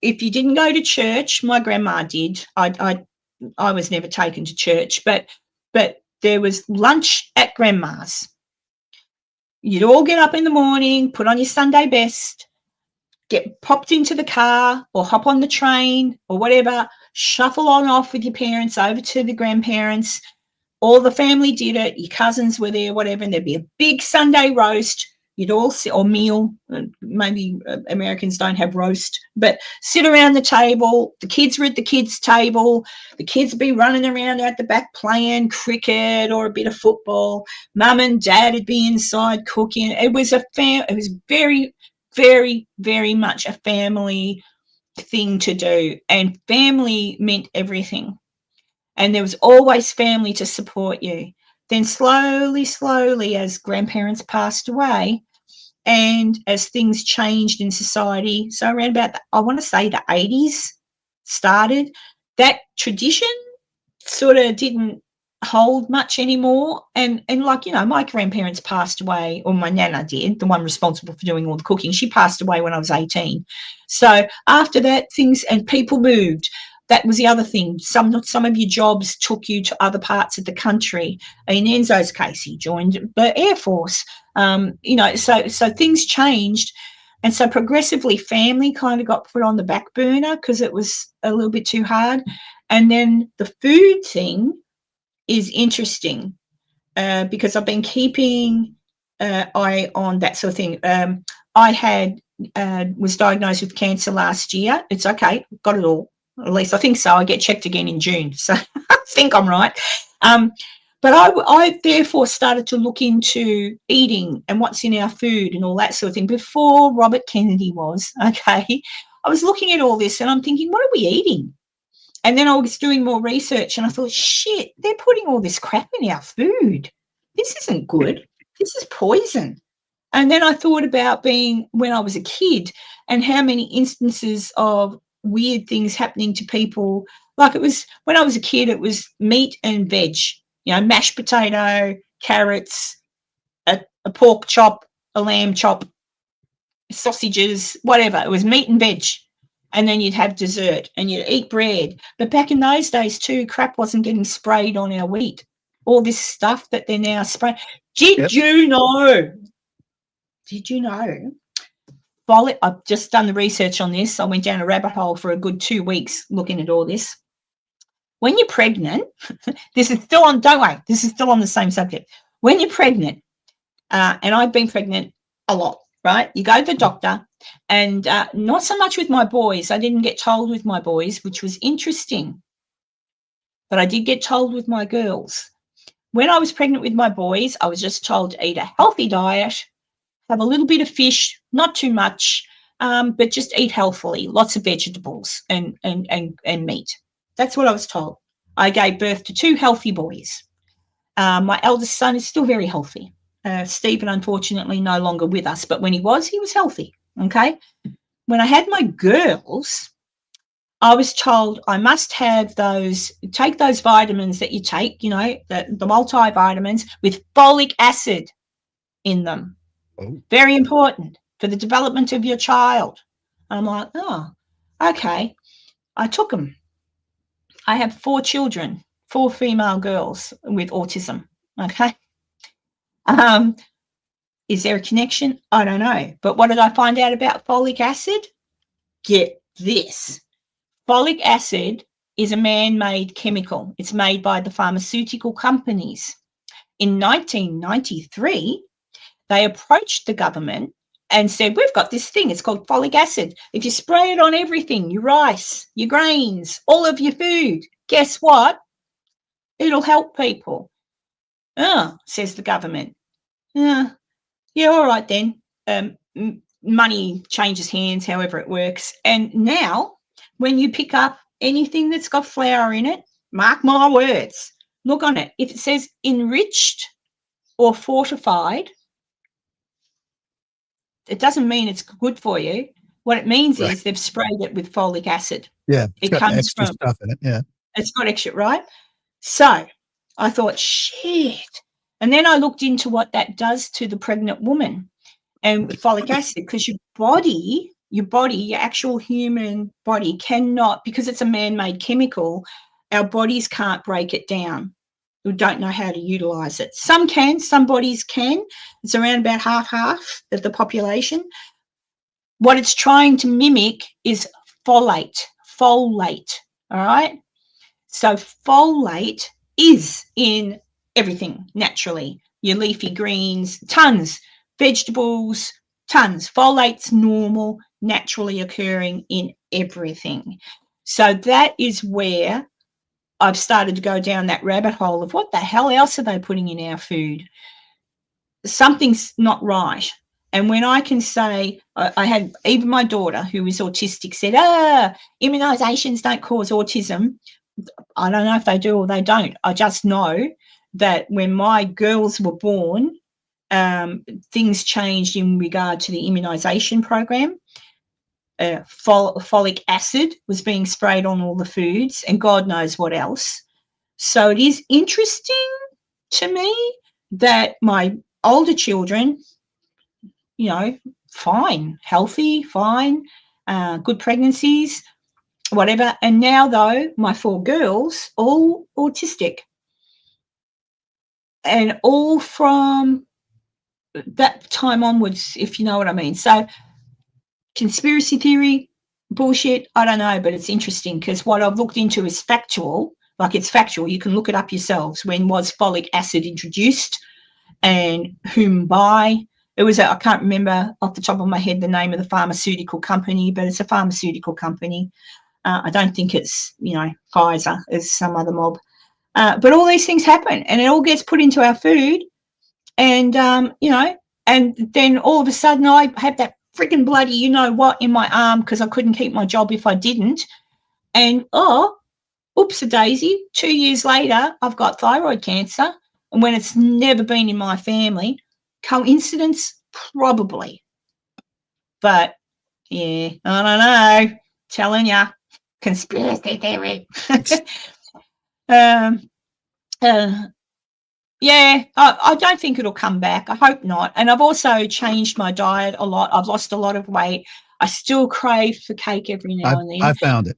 If you didn't go to church, my grandma did. I was never taken to church, but there was lunch at grandma's. You'd all get up in the morning, put on your Sunday best, get popped into the car or hop on the train or whatever, shuffle on off with your parents over to the grandparents. All the family did it. Your cousins were there, whatever, and there'd be a big Sunday roast. You'd all sit, or meal, maybe Americans don't have roast, but sit around the table. The kids were at the kids' table. The kids would be running around out the back playing cricket or a bit of football. Mum and Dad would be inside cooking. It was it was very, very, very much a family thing to do, and family meant everything. And there was always family to support you. Then slowly, as grandparents passed away, and as things changed in society, so around about, I want to say the 80s started, that tradition sort of didn't hold much anymore. And like, you know, my grandparents passed away, or my nana did, the one responsible for doing all the cooking. She passed away when I was 18. So after that, things and people moved. That was the other thing. Some of your jobs took you to other parts of the country. In Enzo's case, he joined the Air Force. You know, so things changed. And so progressively family kind of got put on the back burner because it was a little bit too hard. And then the food thing is interesting because I've been keeping eye on that sort of thing. I was diagnosed with cancer last year. It's okay. Got it all. At least I think so. I get checked again in June. So I think I'm right. But I therefore started to look into eating and what's in our food and all that sort of thing before Robert Kennedy was, okay? I was looking at all this and I'm thinking, what are we eating? And then I was doing more research and I thought, shit, they're putting all this crap in our food. This isn't good. This is poison. And then I thought about being when I was a kid and how many instances of weird things happening to people. Like it was when I was a kid, it was meat and veg, you know, mashed potato, carrots, a pork chop, a lamb chop, sausages, whatever. It was meat and veg. And then you'd have dessert and you'd eat bread. But back in those days too, crap wasn't getting sprayed on our wheat. All this stuff that they're now spraying. Did you know? I've just done the research on this. I went down a rabbit hole for a good 2 weeks looking at all this. When you're pregnant, this is still on, don't worry, this is still on the same subject. When you're pregnant, and I've been pregnant a lot, right? You go to the doctor, and not so much with my boys. I didn't get told with my boys, which was interesting. But I did get told with my girls. When I was pregnant with my boys, I was just told to eat a healthy diet, have a little bit of fish, not too much, but just eat healthily, lots of vegetables and meat. That's what I was told. I gave birth to 2 healthy boys. My eldest son is still very healthy. Stephen, unfortunately, no longer with us, but when he was healthy, okay? when I had my girls, I was told I must have take those vitamins that you take, you know, the multivitamins with folic acid in them. Oh. Very important for the development of your child. And I'm like, oh, okay. I took them. I have 4 children, 4 female girls with autism. Okay. Is there a connection? I don't know. But what did I find out about folic acid? Get this. Folic acid is a man-made chemical. It's made by the pharmaceutical companies. In 1993, they approached the government and said, we've got this thing, it's called folic acid. If you spray it on everything, your rice, your grains, all of your food, guess what? It'll help people. Oh, says the government. Yeah, all right then. Money changes hands, however it works. And now, when you pick up anything that's got flour in it, mark my words, look on it. If it says enriched or fortified, it doesn't mean it's good for you. What it means is they've sprayed it with folic acid. Yeah, it comes extra from stuff in it. Yeah, it's got extra, right? So I thought, shit. And then I looked into what that does to the pregnant woman and folic acid, because your body, your actual human body cannot, because it's a man-made chemical, our bodies can't break it down. We don't know how to utilize it. Some can, some bodies can. It's around about half of the population. What it's trying to mimic is folate, all right? So folate is in everything naturally. Your leafy greens, tons, vegetables, tons. Folate's normal, naturally occurring in everything. So that is where I've started to go down that rabbit hole of what the hell else are they putting in our food? Something's not right. And when I can say, I had even my daughter who is autistic said, immunizations don't cause autism. I don't know if they do or they don't. I just know that when my girls were born, things changed in regard to the immunization program. Folic acid was being sprayed on all the foods and God knows what else. So it is interesting to me that my older children, you know, fine, healthy, fine, good pregnancies, whatever. And now, though, my 4 girls, all autistic. And all from that time onwards, if you know what I mean. So conspiracy theory, bullshit, I don't know, but it's interesting because what I've looked into is factual. Like, it's factual. You can look it up yourselves. When was folic acid introduced and whom by? It was, I can't remember off the top of my head the name of the pharmaceutical company, but it's a pharmaceutical company. I don't think it's, you know, Pfizer, it's some other mob. But all these things happen and it all gets put into our food. And, you know, and then all of a sudden I have that freaking bloody, you know what, in my arm because I couldn't keep my job if I didn't. And, oops-a-daisy, 2 years later, I've got thyroid cancer. And when it's never been in my family, coincidence? Probably. But, yeah, I don't know. Telling you. Conspiracy theory. Yeah, I don't think it'll come back. I hope not. And I've also changed my diet a lot. I've lost a lot of weight. I still crave for cake every now and then. I found it.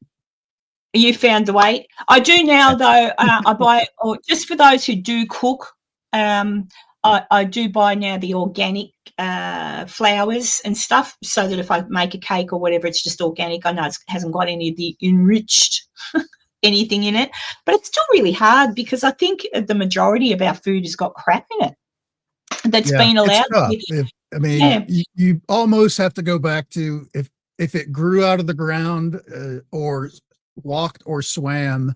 You found the weight. I do now, though. I buy, or just for those who do cook, I do buy now the organic flours and stuff, so that if I make a cake or whatever, it's just organic. I know it hasn't got any of the enriched anything in it, but it's still really hard because I think the majority of our food has got crap in it that's been allowed. I mean, you almost have to go back to if it grew out of the ground or walked or swam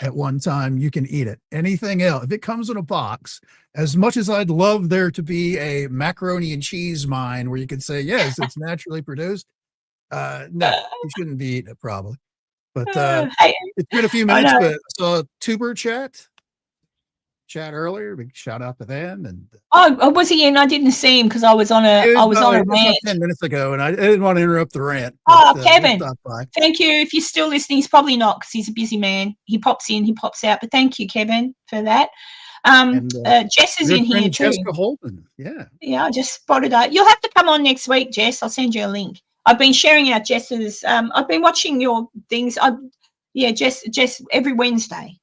at one time, you can eat it. Anything else, if it comes in a box, as much as I'd love there to be a macaroni and cheese mine where you could say, yes, it's naturally produced. No, you shouldn't be eating it probably. But it's been a few minutes, but I saw a tuber chat. chat earlier. Big shout out to them. And Oh, was he in? I didn't see him because I was on a it rant. about 10 minutes ago, and I didn't want to interrupt the rant. Oh, But, Kevin, stop by. thank you. If you're still listening, he's probably not because he's a busy man. He pops in, he pops out. But thank you, Kevin, for that. And Jess is good in here friend too. Jessica Holden. Yeah. Yeah, I just spotted her. You'll have to come on next week, Jess. I'll send you a link. I've been sharing out Jess's. I've been watching your things. Jess, every Wednesday.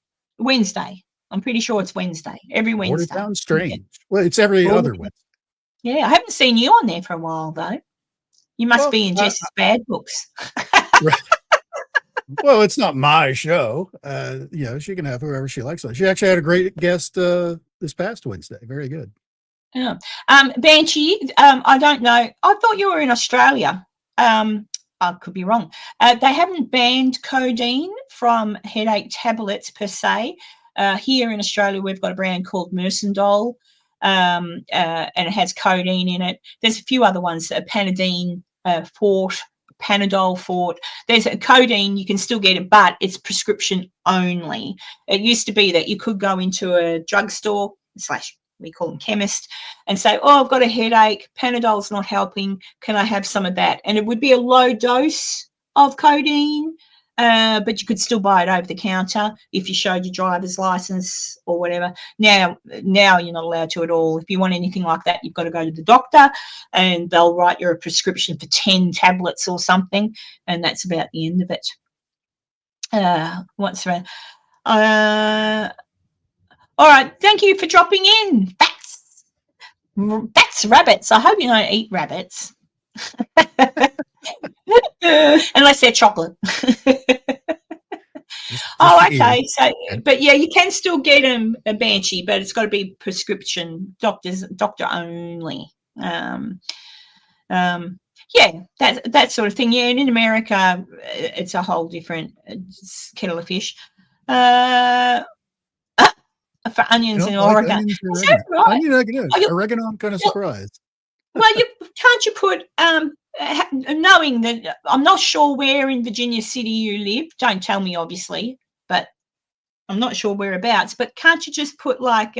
I'm pretty sure it's Wednesday. Every Wednesday. Border Sounds strange. Well, it's every other Wednesday. Yeah, I haven't seen you on there for a while though. You must be in Jess's bad books. Right. Well, it's not my show. She can have whoever she likes. She actually had a great guest this past Wednesday. Very good. Yeah. Banshee, I don't know. I thought you were in Australia. I could be wrong. They haven't banned codeine from headache tablets per se. Here in Australia, we've got a brand called Mercendol, and it has codeine in it. There's a few other ones, Panadine Fort, Panadol Fort. There's a codeine, you can still get it, but it's prescription only. It used to be that you could go into a drugstore / we call them chemist, and say, oh, I've got a headache, Panadol's not helping, can I have some of that? And it would be a low dose of codeine, but you could still buy it over the counter if you showed your driver's license or whatever. Now you're not allowed to at all. If you want anything like that, you've got to go to the doctor and they'll write you a prescription for 10 tablets or something, and that's about the end of it. What's around? All right, thank you for dropping in. That's rabbits. I hope you don't eat rabbits. Unless they're chocolate. Okay. So, but yeah, you can still get them a Banshee, but it's got to be prescription, doctor only. Yeah, that sort of thing. Yeah, and in America, it's a whole different kettle of fish. For onions and oregano. Is that right? Oregano, I'm kind of surprised. Well, can't you put knowing that I'm not sure where in Virginia City you live. Don't tell me, obviously, but I'm not sure whereabouts. But can't you just put like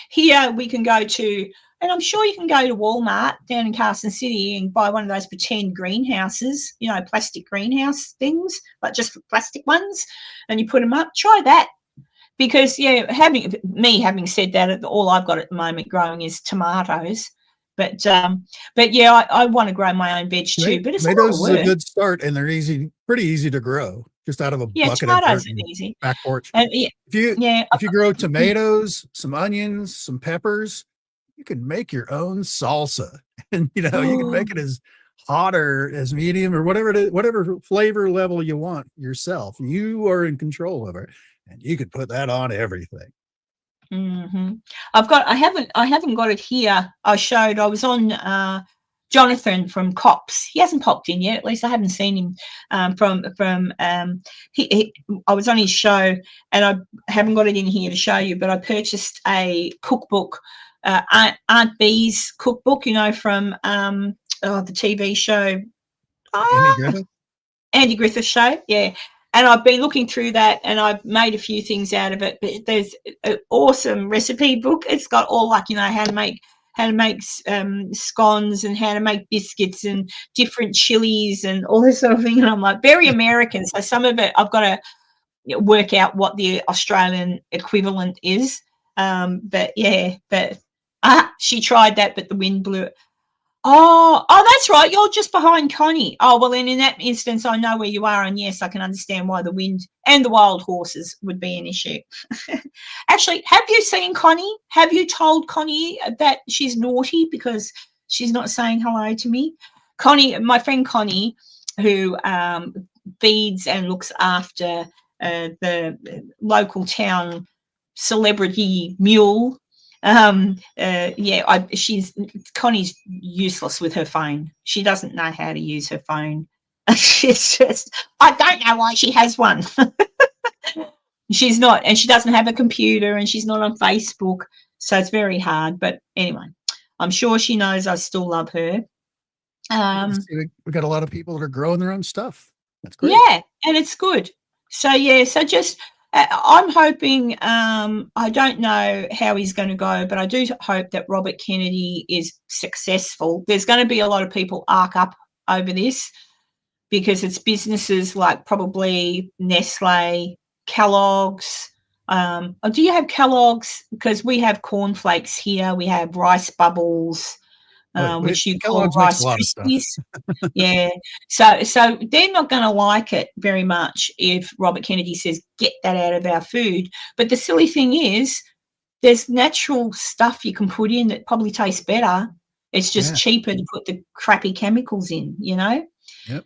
here we can go to, and I'm sure you can go to Walmart down in Carson City and buy one of those pretend greenhouses, plastic greenhouse things, like just for plastic ones, and you put them up. Try that. Because, having said that, all I've got at the moment growing is tomatoes. But yeah, I want to grow my own veg too. But it's tomatoes is a good start, and they're pretty easy to grow, just out of a bucket tomatoes of are easy. Back porch. If you grow tomatoes, some onions, some peppers, you can make your own salsa, and you can make it as hot or as medium or whatever flavor level you want yourself. You are in control of it. And you could put that on everything. Mm-hmm. I haven't got it here. I was on Jonathan from Cops. He hasn't popped in yet. At least I haven't seen him I was on his show, and I haven't got it in here to show you, but I purchased a cookbook, Aunt Bee's cookbook, from the TV show. Andy Griffith show, yeah. And I've been looking through that, and I've made a few things out of it. But there's an awesome recipe book. It's got all how to make scones and how to make biscuits and different chilies and all this sort of thing. And I'm like, very American. So some of it I've got to work out what the Australian equivalent is. But she tried that, but the wind blew it. Oh, that's right. You're just behind Connie. Oh, well, then in that instance, I know where you are. And yes, I can understand why the wind and the wild horses would be an issue. Actually, have you seen Connie? Have you told Connie that she's naughty because she's not saying hello to me? Connie, my friend Connie, who feeds and looks after the local town celebrity mule. Connie's useless with her phone. She doesn't know how to use her phone. She's just, I don't know why she has one. She's not, and she doesn't have a computer, and she's not on Facebook, so it's very hard. But anyway, I'm sure she knows I still love her. We got a lot of people that are growing their own stuff. That's great. Yeah, and it's good. So just I'm hoping, I don't know how he's going to go, but I do hope that Robert Kennedy is successful. There's going to be a lot of people arc up over this because it's businesses like probably Nestle, Kellogg's. Do you have Kellogg's? Because we have cornflakes here. We have rice bubbles, which you call Kellogg's Rice makes a lot of stuff. Krispies. Yeah. So they're not going to like it very much if Robert Kennedy says, get that out of our food. But the silly thing is, there's natural stuff you can put in that probably tastes better. It's just cheaper to put the crappy chemicals in, you know? Yep.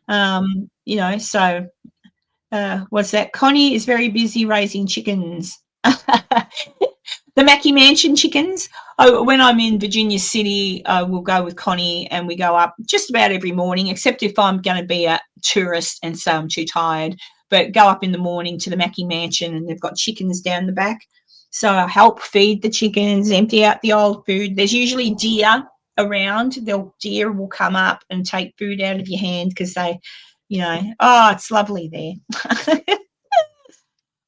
You know, so what's that? Connie is very busy raising chickens. The Mackey Mansion chickens. Oh, when I'm in Virginia City, we'll go with Connie and we go up just about every morning, except if I'm going to be a tourist and so I'm too tired. But go up in the morning to the Mackey Mansion and they've got chickens down the back. So I help feed the chickens, empty out the old food. There's usually deer around. Deer will come up and take food out of your hand because they, you know, oh, it's lovely there.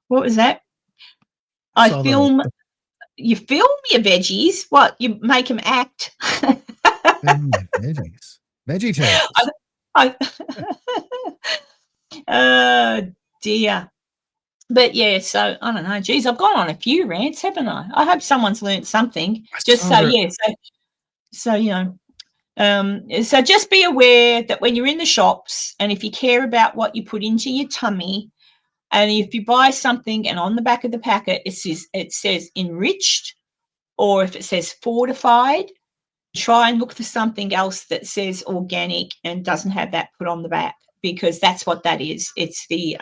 What was that? You film your veggies. What? You make them act. Veggies. Veggie tales. Dear. But yeah, so I don't know. Geez, I've gone on a few rants, haven't I? I hope someone's learnt something. So you know, so just be aware that when you're in the shops and if you care about what you put into your tummy, and if you buy something and on the back of the packet it says enriched, or if it says fortified, try and look for something else that says organic and doesn't have that put on the back, because that's what that is. It's the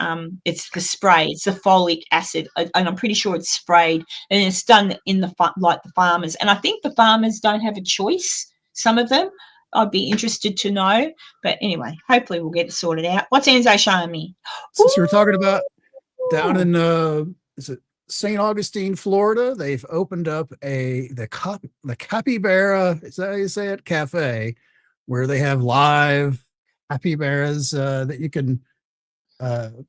spray. It's the folic acid, and I'm pretty sure it's sprayed, and it's done in like the farmers. And I think the farmers don't have a choice. Some of them. I'd be interested to know. But anyway, hopefully we'll get it sorted out. What's Enzo showing me? Since we're talking about down in is it St. Augustine, Florida, they've opened up the Capybara, is that how you say it? Cafe, where they have live capybaras that you can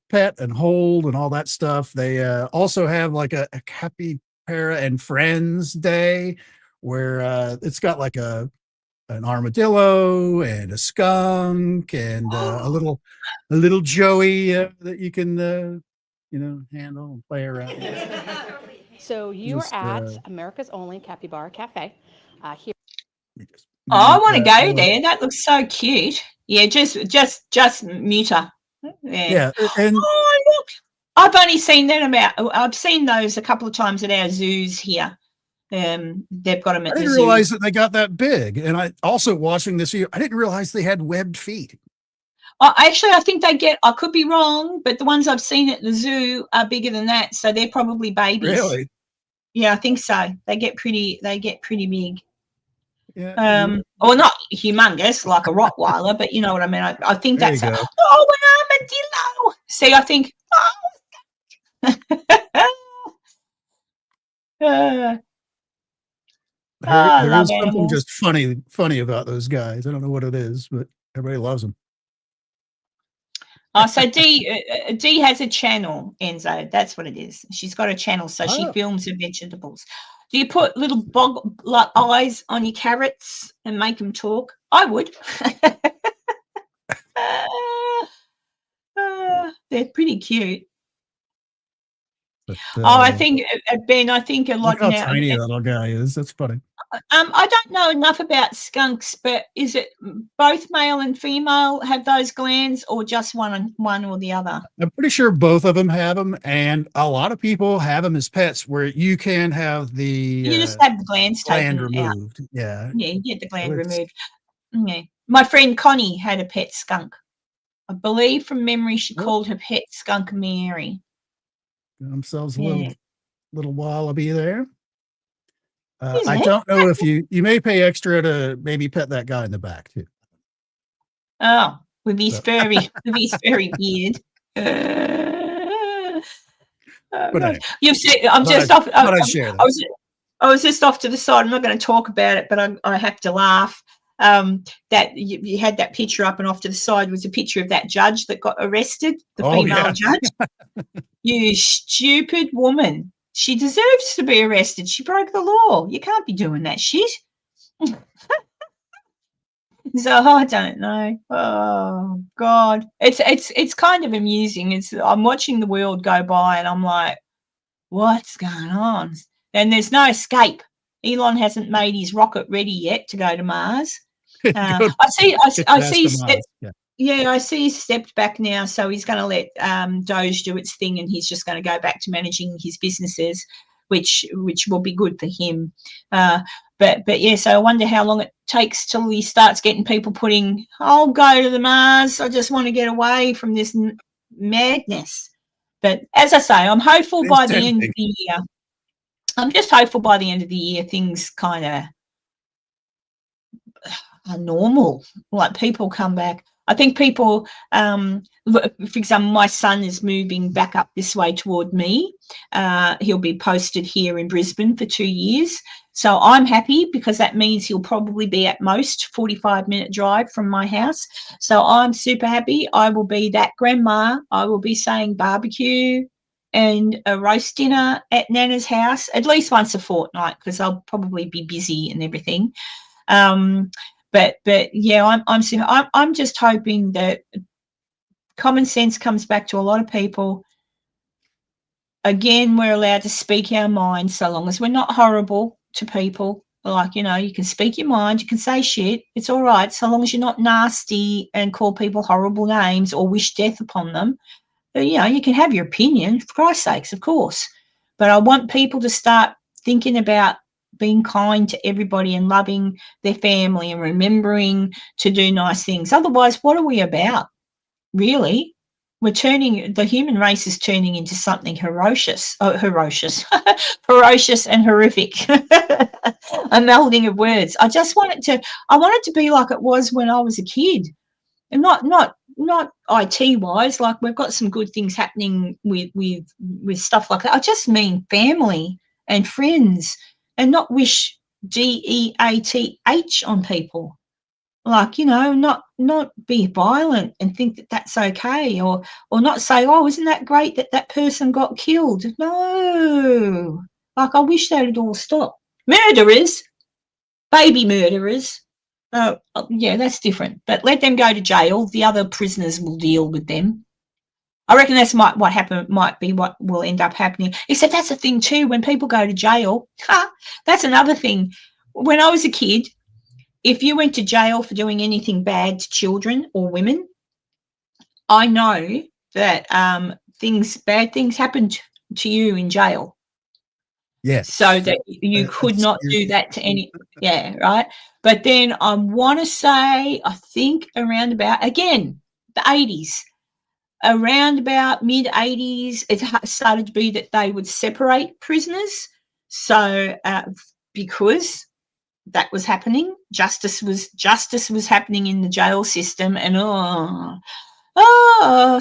pet and hold and all that stuff. They also have like a Capybara and Friends Day where it's got like an armadillo and a skunk and a little Joey that you can handle and play around. So you're at America's only Capybara Cafe. Here. I want to go there. That looks so cute. Yeah, just mute her. Yeah. And look, I've only seen that I've seen those a couple of times at our zoos here. They've got them at the zoo. I didn't realize that they got that big. And I also watching this video, I didn't realize they had webbed feet. Actually, I think I could be wrong, but the ones I've seen at the zoo are bigger than that. So they're probably babies. Really? Yeah, I think so. They get pretty big. Yeah. Or not humongous like a Rottweiler, but you know what I mean. I think there that's an armadillo. See, I think there is something just funny about those guys. I don't know what it is, but everybody loves them. So Dee has a channel, Enzo. That's what it is. She's got a channel, so she films her vegetables. Do you put little eyes on your carrots and make them talk? I would. They're pretty cute. But, I think Ben. I think a lot look how now. Tiny that little guy is. That's funny. I don't know enough about skunks, but is it both male and female have those glands, or just one or the other? I'm pretty sure both of them have them, and a lot of people have them as pets, where you can have you just have the glands taken removed. Out. Yeah, you get the gland removed. Yeah. My friend Connie had a pet skunk. I believe from memory she called her pet skunk Mary. Got themselves a little wallaby there. I don't know if you may pay extra to maybe pet that guy in the back too. Oh, with his furry beard. But anyway, you've said I'm just off. I was just off to the side. I'm not going to talk about it, but I have to laugh. that you had that picture up, and off to the side was a picture of that judge that got arrested, the Oh, female yeah. judge. You stupid woman. She deserves to be arrested. She broke the law. You can't be doing that shit. So I don't know. Oh God, it's kind of amusing. I'm watching the world go by, and I'm like, what's going on? And there's no escape. Elon hasn't made his rocket ready yet to go to Mars. I see steps. Yeah, I see he's stepped back now, so he's going to let Doge do its thing, and he's just going to go back to managing his businesses, which will be good for him. But yeah, so I wonder how long it takes till he starts getting people putting, I'll go to the Mars. I just want to get away from this madness. But as I say, I'm hopeful by the end of the year. I'm just hopeful by the end of the year things kind of are normal, like people come back. I think people, for example, my son is moving back up this way toward me. He'll be posted here in Brisbane for 2 years. So I'm happy because that means he'll probably be at most 45-minute drive from my house. So I'm super happy. I will be that grandma. I will be saying barbecue and a roast dinner at Nana's house at least once a fortnight because I'll probably be busy and everything. But yeah, I'm just hoping that common sense comes back to a lot of people. Again, we're allowed to speak our mind so long as we're not horrible to people. Like, you know, you can speak your mind, you can say shit, it's all right, so long as you're not nasty and call people horrible names or wish death upon them. But, you know, you can have your opinion, for Christ's sakes, of course. But I want people to start thinking about being kind to everybody and loving their family and remembering to do nice things. Otherwise, what are we about, really? The human race is turning into something ferocious and horrific. A melding of words. I want it to be like it was when I was a kid, and not IT wise. Like, we've got some good things happening with stuff like that. I just mean family and friends, and not wish DEATH on people. Like, you know, not be violent and think that that's okay, or not say, oh, isn't that great that person got killed? No, like, I wish that had all stopped. Murderers, baby murderers, yeah, that's different. But let them go to jail. The other prisoners will deal with them. I reckon that's might be what will end up happening. Except that's the thing too. When people go to jail, that's another thing. When I was a kid, if you went to jail for doing anything bad to children or women, I know that bad things happened to you in jail. Yes. So that you could not do that to any, yeah, right? But then I want to say, I think around about, again, the 80s, around about mid-80s, it started to be that they would separate prisoners. So because that was happening, justice was happening in the jail system, and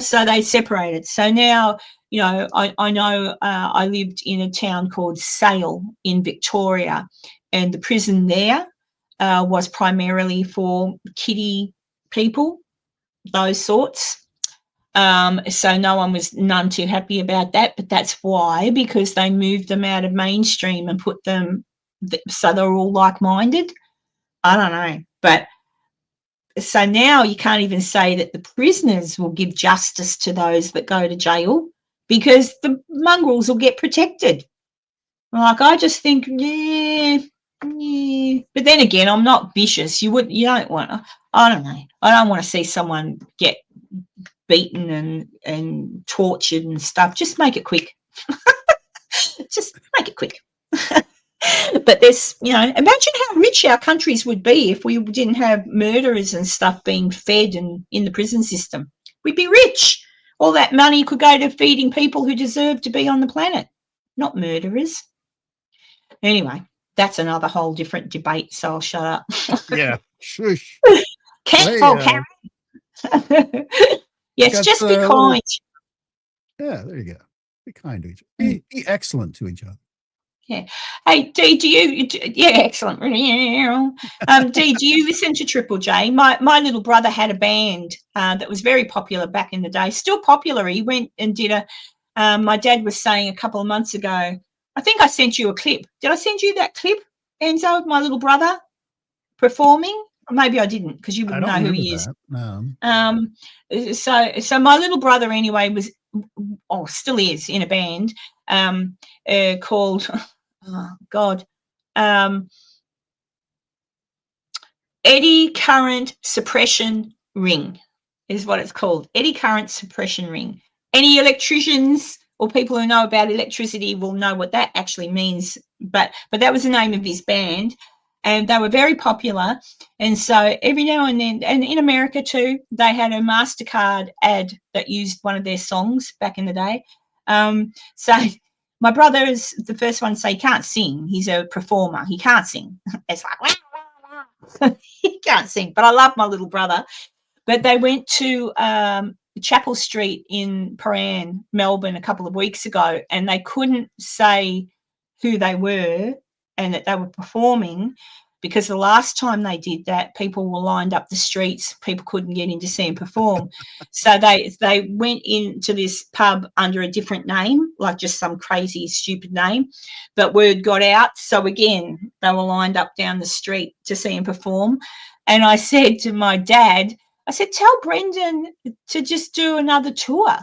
so they separated. So now, you know, I know I lived in a town called Sale in Victoria, and the prison there was primarily for kiddie people, those sorts. So no one was none too happy about that, but that's why, because they moved them out of mainstream and put them so they're all like-minded. I don't know, but so now you can't even say that the prisoners will give justice to those that go to jail because the mongrels will get protected. Like, I just think, yeah. But then again, I'm not vicious. You don't want to, I don't know. I don't want to see someone get beaten and tortured and stuff. Just make it quick. Just make it quick. But there's, you know, imagine how rich our countries would be if we didn't have murderers and stuff being fed in the prison system. We'd be rich. All that money could go to feeding people who deserve to be on the planet, not murderers. Anyway, that's another whole different debate, so I'll shut up. Yeah, shush. Careful, Karen. Yes, just be kind. Yeah, there you go. Be kind to each other. Be excellent to each other. Yeah. Hey, Dee, yeah, excellent. Dee, do you listen to Triple J? My little brother had a band that was very popular back in the day, still popular. He went and did my dad was saying a couple of months ago, I think I sent you a clip. Did I send you that clip, Enzo, of my little brother performing? Or maybe I didn't, because you I wouldn't don't know who remember he is. that. No. So my little brother anyway was, still is in a band called, oh God, eddy current suppression ring is what it's called. Eddy current suppression ring. Any electricians or people who know about electricity will know what that actually means. But that was the name of his band, and they were very popular. And so every now and then, and in America too, they had a MasterCard ad that used one of their songs back in the day. So my brother is the first one to say he can't sing. He's a performer. He can't sing. It's like, wow. He can't sing, but I love my little brother. But they went to Chapel Street in Paran, Melbourne, a couple of weeks ago, and they couldn't say who they were and that they were performing, because the last time they did that, people were lined up the streets. People couldn't get in to see them perform. So they went into this pub under a different name, like just some crazy, stupid name. But word got out. So again, they were lined up down the street to see him perform. And I said to my dad, I said, tell Brendan to just do another tour.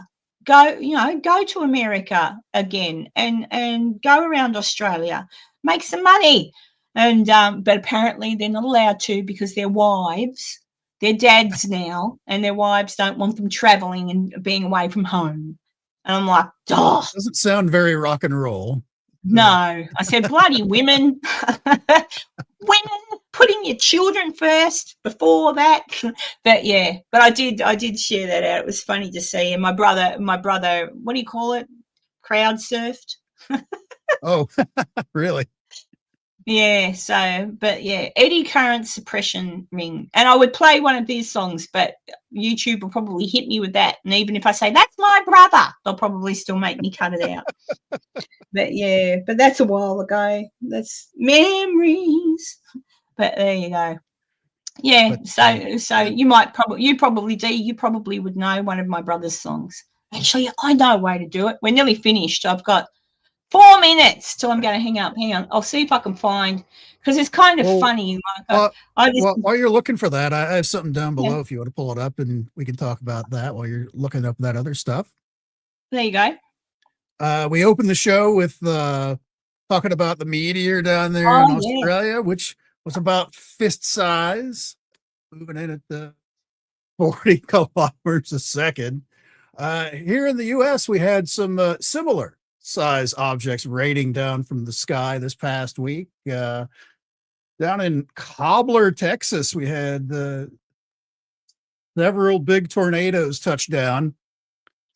Go to America again and go around Australia, make some money. And but apparently they're not allowed to, because their wives, they're dads now, and their wives don't want them traveling and being away from home. And I'm like, oh, Doesn't sound very rock and roll. no. I said, bloody women. Women, putting your children first before that. But yeah, but I did share that out. It was funny to see. And my brother, what do you call it? Crowd surfed. Oh, really? Yeah, so, but yeah, eddy current suppression ring. And I would play one of these songs, but YouTube will probably hit me with that. And even if I say, that's my brother, they'll probably still make me cut it out. But yeah, but that's a while ago. That's memories. But there you go. Yeah, But, so you probably would know one of my brother's songs. Actually, I know a way to do it. We're nearly finished. I've got 4 minutes till I'm going to hang up. Hang on. I'll see if I can find, because it's kind of funny. Well, while you're looking for that, I have something down below. Yeah. If you want to pull it up, and we can talk about that while you're looking up that other stuff. There you go. We opened the show with talking about the meteor down there in Australia, which was about fist size, moving in at 40 kilometers a second. Here in the U.S., we had some similar size objects raining down from the sky this past week. Down in Cobbler, Texas, we had several big tornadoes touch down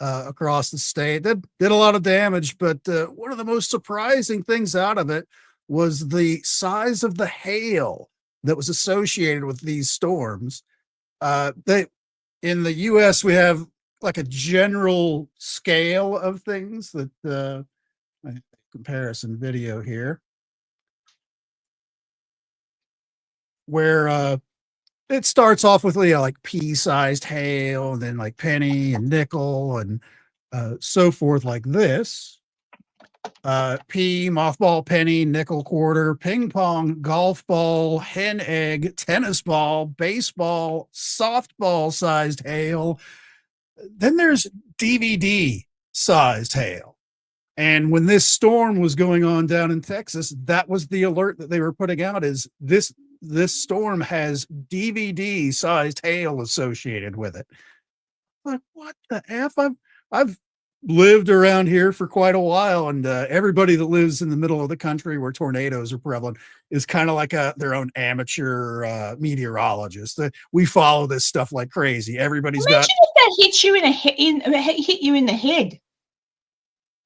across the state. That did a lot of damage, but one of the most surprising things out of it was the size of the hail that was associated with these storms. In the U.S., we have like a general scale of things that comparison video here, where it starts off with like pea-sized hail, and then like penny and nickel and so forth, like this. Pea, mothball, penny, nickel, quarter, ping pong, golf ball, hen egg, tennis ball, baseball, softball sized hail. Then there's DVD sized hail. And when this storm was going on down in Texas, that was the alert that they were putting out, is this storm has DVD sized hail associated with it. Like, what the F? I've lived around here for quite a while, and everybody that lives in the middle of the country where tornadoes are prevalent is kind of like their own amateur meteorologist. We follow this stuff like crazy. Everybody's Imagine if that hits you hit you in the head.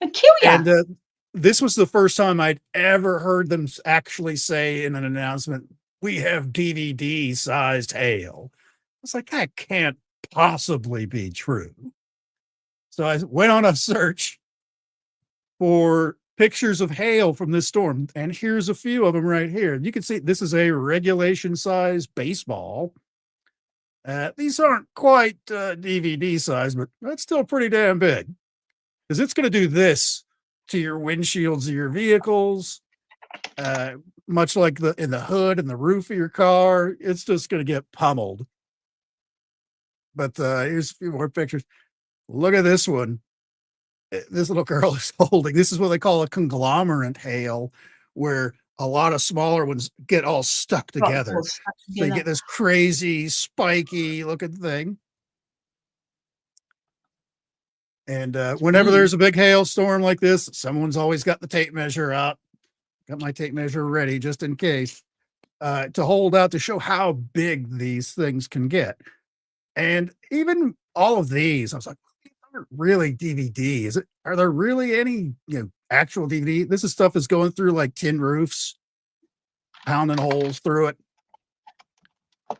It'd kill you. And this was the first time I'd ever heard them actually say in an announcement, we have DVD sized hail. I was like, that can't possibly be true. So I went on a search for pictures of hail from this storm. And here's a few of them right here. You can see this is a regulation size baseball. These aren't quite DVD size, but that's still pretty damn big. Because it's going to do this to your windshields of your vehicles, much like in the hood and the roof of your car. It's just going to get pummeled. But here's a few more pictures. Look at this one. This little girl is holding. This is what they call a conglomerate hail, where a lot of smaller ones get all stuck together. So you get this crazy, spiky looking thing. And whenever there's a big hailstorm like this, someone's always got the tape measure out. Got my tape measure ready just in case to hold out to show how big these things can get. And even all of these, I was like, really DVD? Are there really any, actual DVD? This is stuff that's going through like tin roofs, pounding holes through it.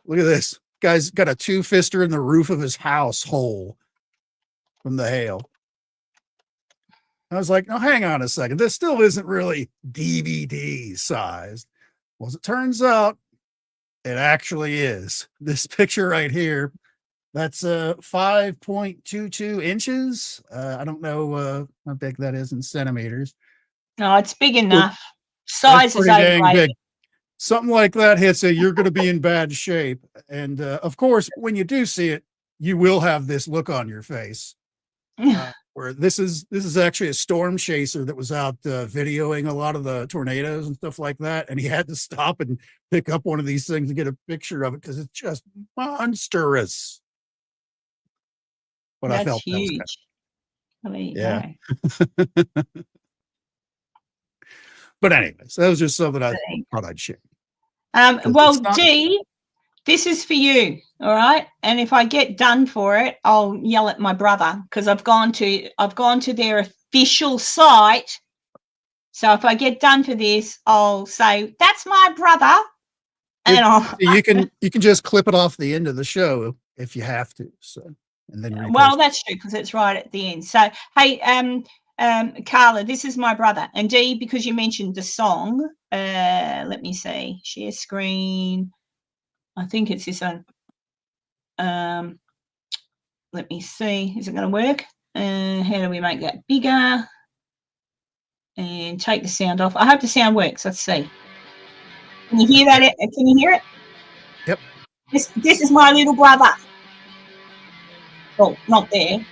Look at this. Guy's got a 2-fister in the roof of his house hole from the hail. I was like, no, hang on a second. This still isn't really DVD sized. Well, as it turns out, it actually is. This picture right here, that's 5.22 inches. I don't know how big that is in centimeters. No, it's big enough. Size is overrated. Something like that hits it, you're going to be in bad shape. And of course, when you do see it, you will have this look on your face. Where this is actually a storm chaser that was out videoing a lot of the tornadoes and stuff like that, and he had to stop and pick up one of these things and get a picture of it because it's just monstrous. But that's I felt huge. Yeah. But anyways, that was just something I thought I'd share. Well, Dee, this is for you, all right? And if I get done for it, I'll yell at my brother because I've gone to their official site. So if I get done for this, I'll say, "That's my brother." And you can just clip it off the end of the show if you have to. So and then well, that's true because it's right at the end. So hey, Carla, this is my brother. And Dee, because you mentioned the song, let me see, share screen. I think it's this one. Let me see. Is it going to work? How do we make that bigger? And take the sound off. I hope the sound works. Let's see. Can you hear that? Can you hear it? Yep. This is my little brother. Oh, not there.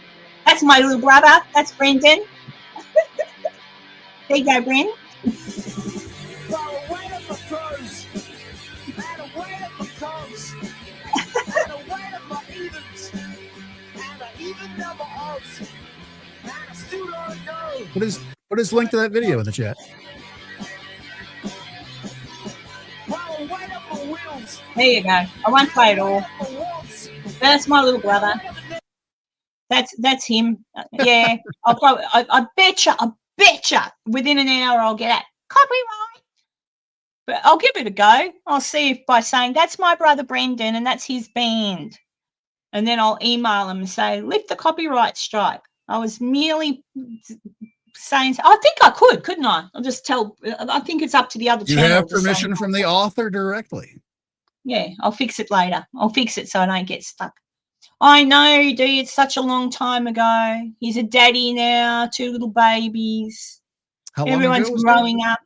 That's my little brother. That's Brendan. There you go, Bren. Put his link to that video in the chat. There you go. I won't play it all. That's my little brother. That's him. Yeah. I betcha within an hour I'll get copyright. But I'll give it a go. I'll see if by saying that's my brother Brendan and that's his band. And then I'll email them and say, lift the copyright strike. I was merely saying, I think I could, couldn't I? I'll just tell, I think it's up to the other channel. You have permission from the author directly. Yeah, I'll fix it later. I'll fix it so I don't get stuck. I know, Dee, it's such a long time ago. He's a daddy now, 2 little babies. Everyone's growing up.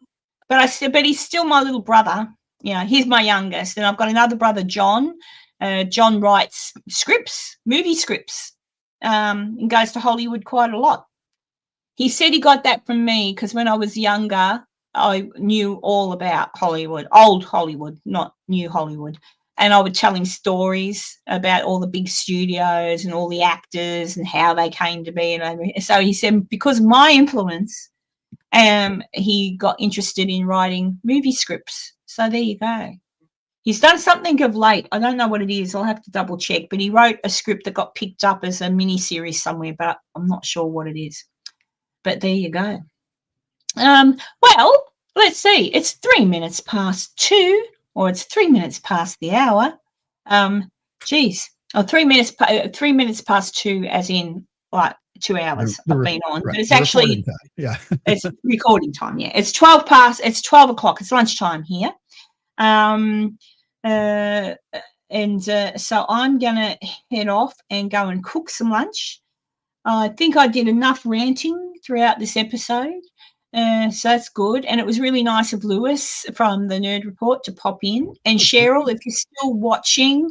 But he's still my little brother. You know, he's my youngest. And I've got another brother, John. John writes scripts, movie scripts, and goes to Hollywood quite a lot. He said he got that from me because when I was younger, I knew all about Hollywood, old Hollywood, not new Hollywood. And I would tell him stories about all the big studios and all the actors and how they came to be. And so he said because of my influence, he got interested in writing movie scripts. So there you go. He's done something of late. I don't know what it is. I'll have to double check. But he wrote a script that got picked up as a mini series somewhere, but I'm not sure what it is. But there you go. Well, let's see. It's 3 minutes past 2, or it's 3 minutes past the hour. 3 minutes past 2, as in like 2 hours I've been on, but it's the recording recording time. Yeah. it's recording time. Yeah, it's 12 o'clock. It's lunchtime here. So I'm gonna head off and go and cook some lunch. I think I did enough ranting throughout this episode. So that's good. And it was really nice of Lewis from the Nerd Report to pop in. And Cheryl, if you're still watching,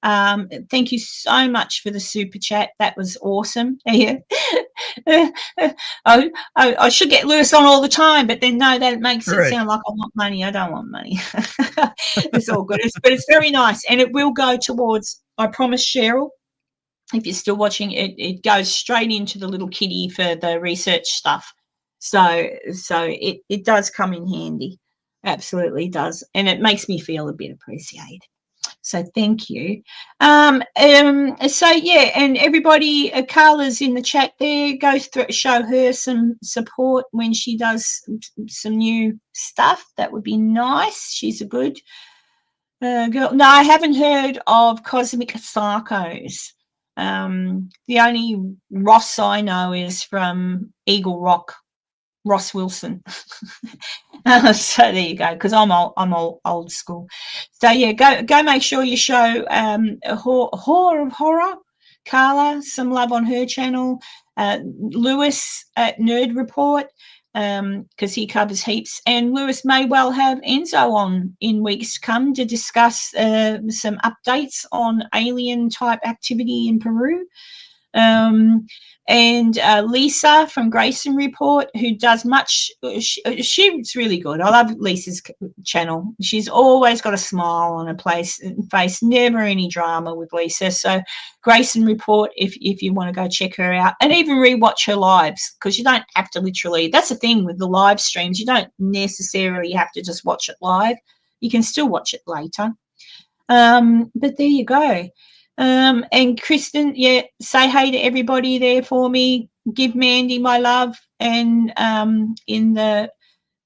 thank you so much for the super chat. That was awesome. Yeah. I should get Lewis on all the time, but then no, that makes it sound like I want money. I don't want money. It's all good. But it's very nice. And it will go towards, I promise, Cheryl, if you're still watching, it goes straight into the little kitty for the research stuff. So it does come in handy. Absolutely does. And it makes me feel a bit appreciated. So thank you. So yeah, and everybody, Carla's in the chat there. Go through, show her some support when she does some new stuff. That would be nice. She's a good girl. No, I haven't heard of Cosmic Psychos. The only Ross I know is from Eagle Rock, Ross Wilson. So there you go, because I'm old school. So yeah, go make sure you show Whore of Horror, Carla, some love on her channel. Lewis at Nerd Report, because he covers heaps, and Lewis may well have Enzo on in weeks to come to discuss some updates on alien type activity in Peru. And Lisa from Grayson Report, who does much, she's really good. I love Lisa's channel. She's always got a smile on her face, never any drama with Lisa. So Grayson Report, if you want to go check her out, and even rewatch her lives, because you don't have to literally, that's the thing with the live streams, you don't necessarily have to just watch it live. You can still watch it later. But there you go. And Kristen, yeah, say hey to everybody there for me. Give Mandy my love, and in the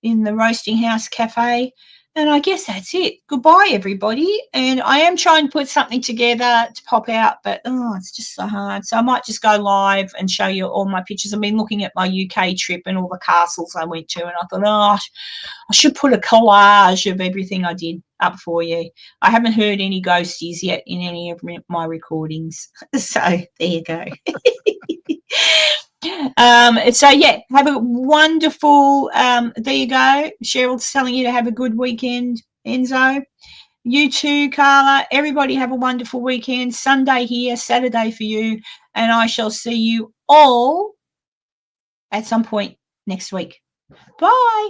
Roasting House Cafe. And I guess that's it. Goodbye, everybody. And I am trying to put something together to pop out, but it's just so hard. So I might just go live and show you all my pictures. I've been looking at my UK trip and all the castles I went to, and I thought, I should put a collage of everything I did up for you. I haven't heard any ghosties yet in any of my recordings. So there you go. So yeah, have a wonderful there you go. Cheryl's telling you to have a good weekend, Enzo. You too, Carla. Everybody have a wonderful weekend. Sunday here, Saturday for you, and I shall see you all at some point next week. Bye.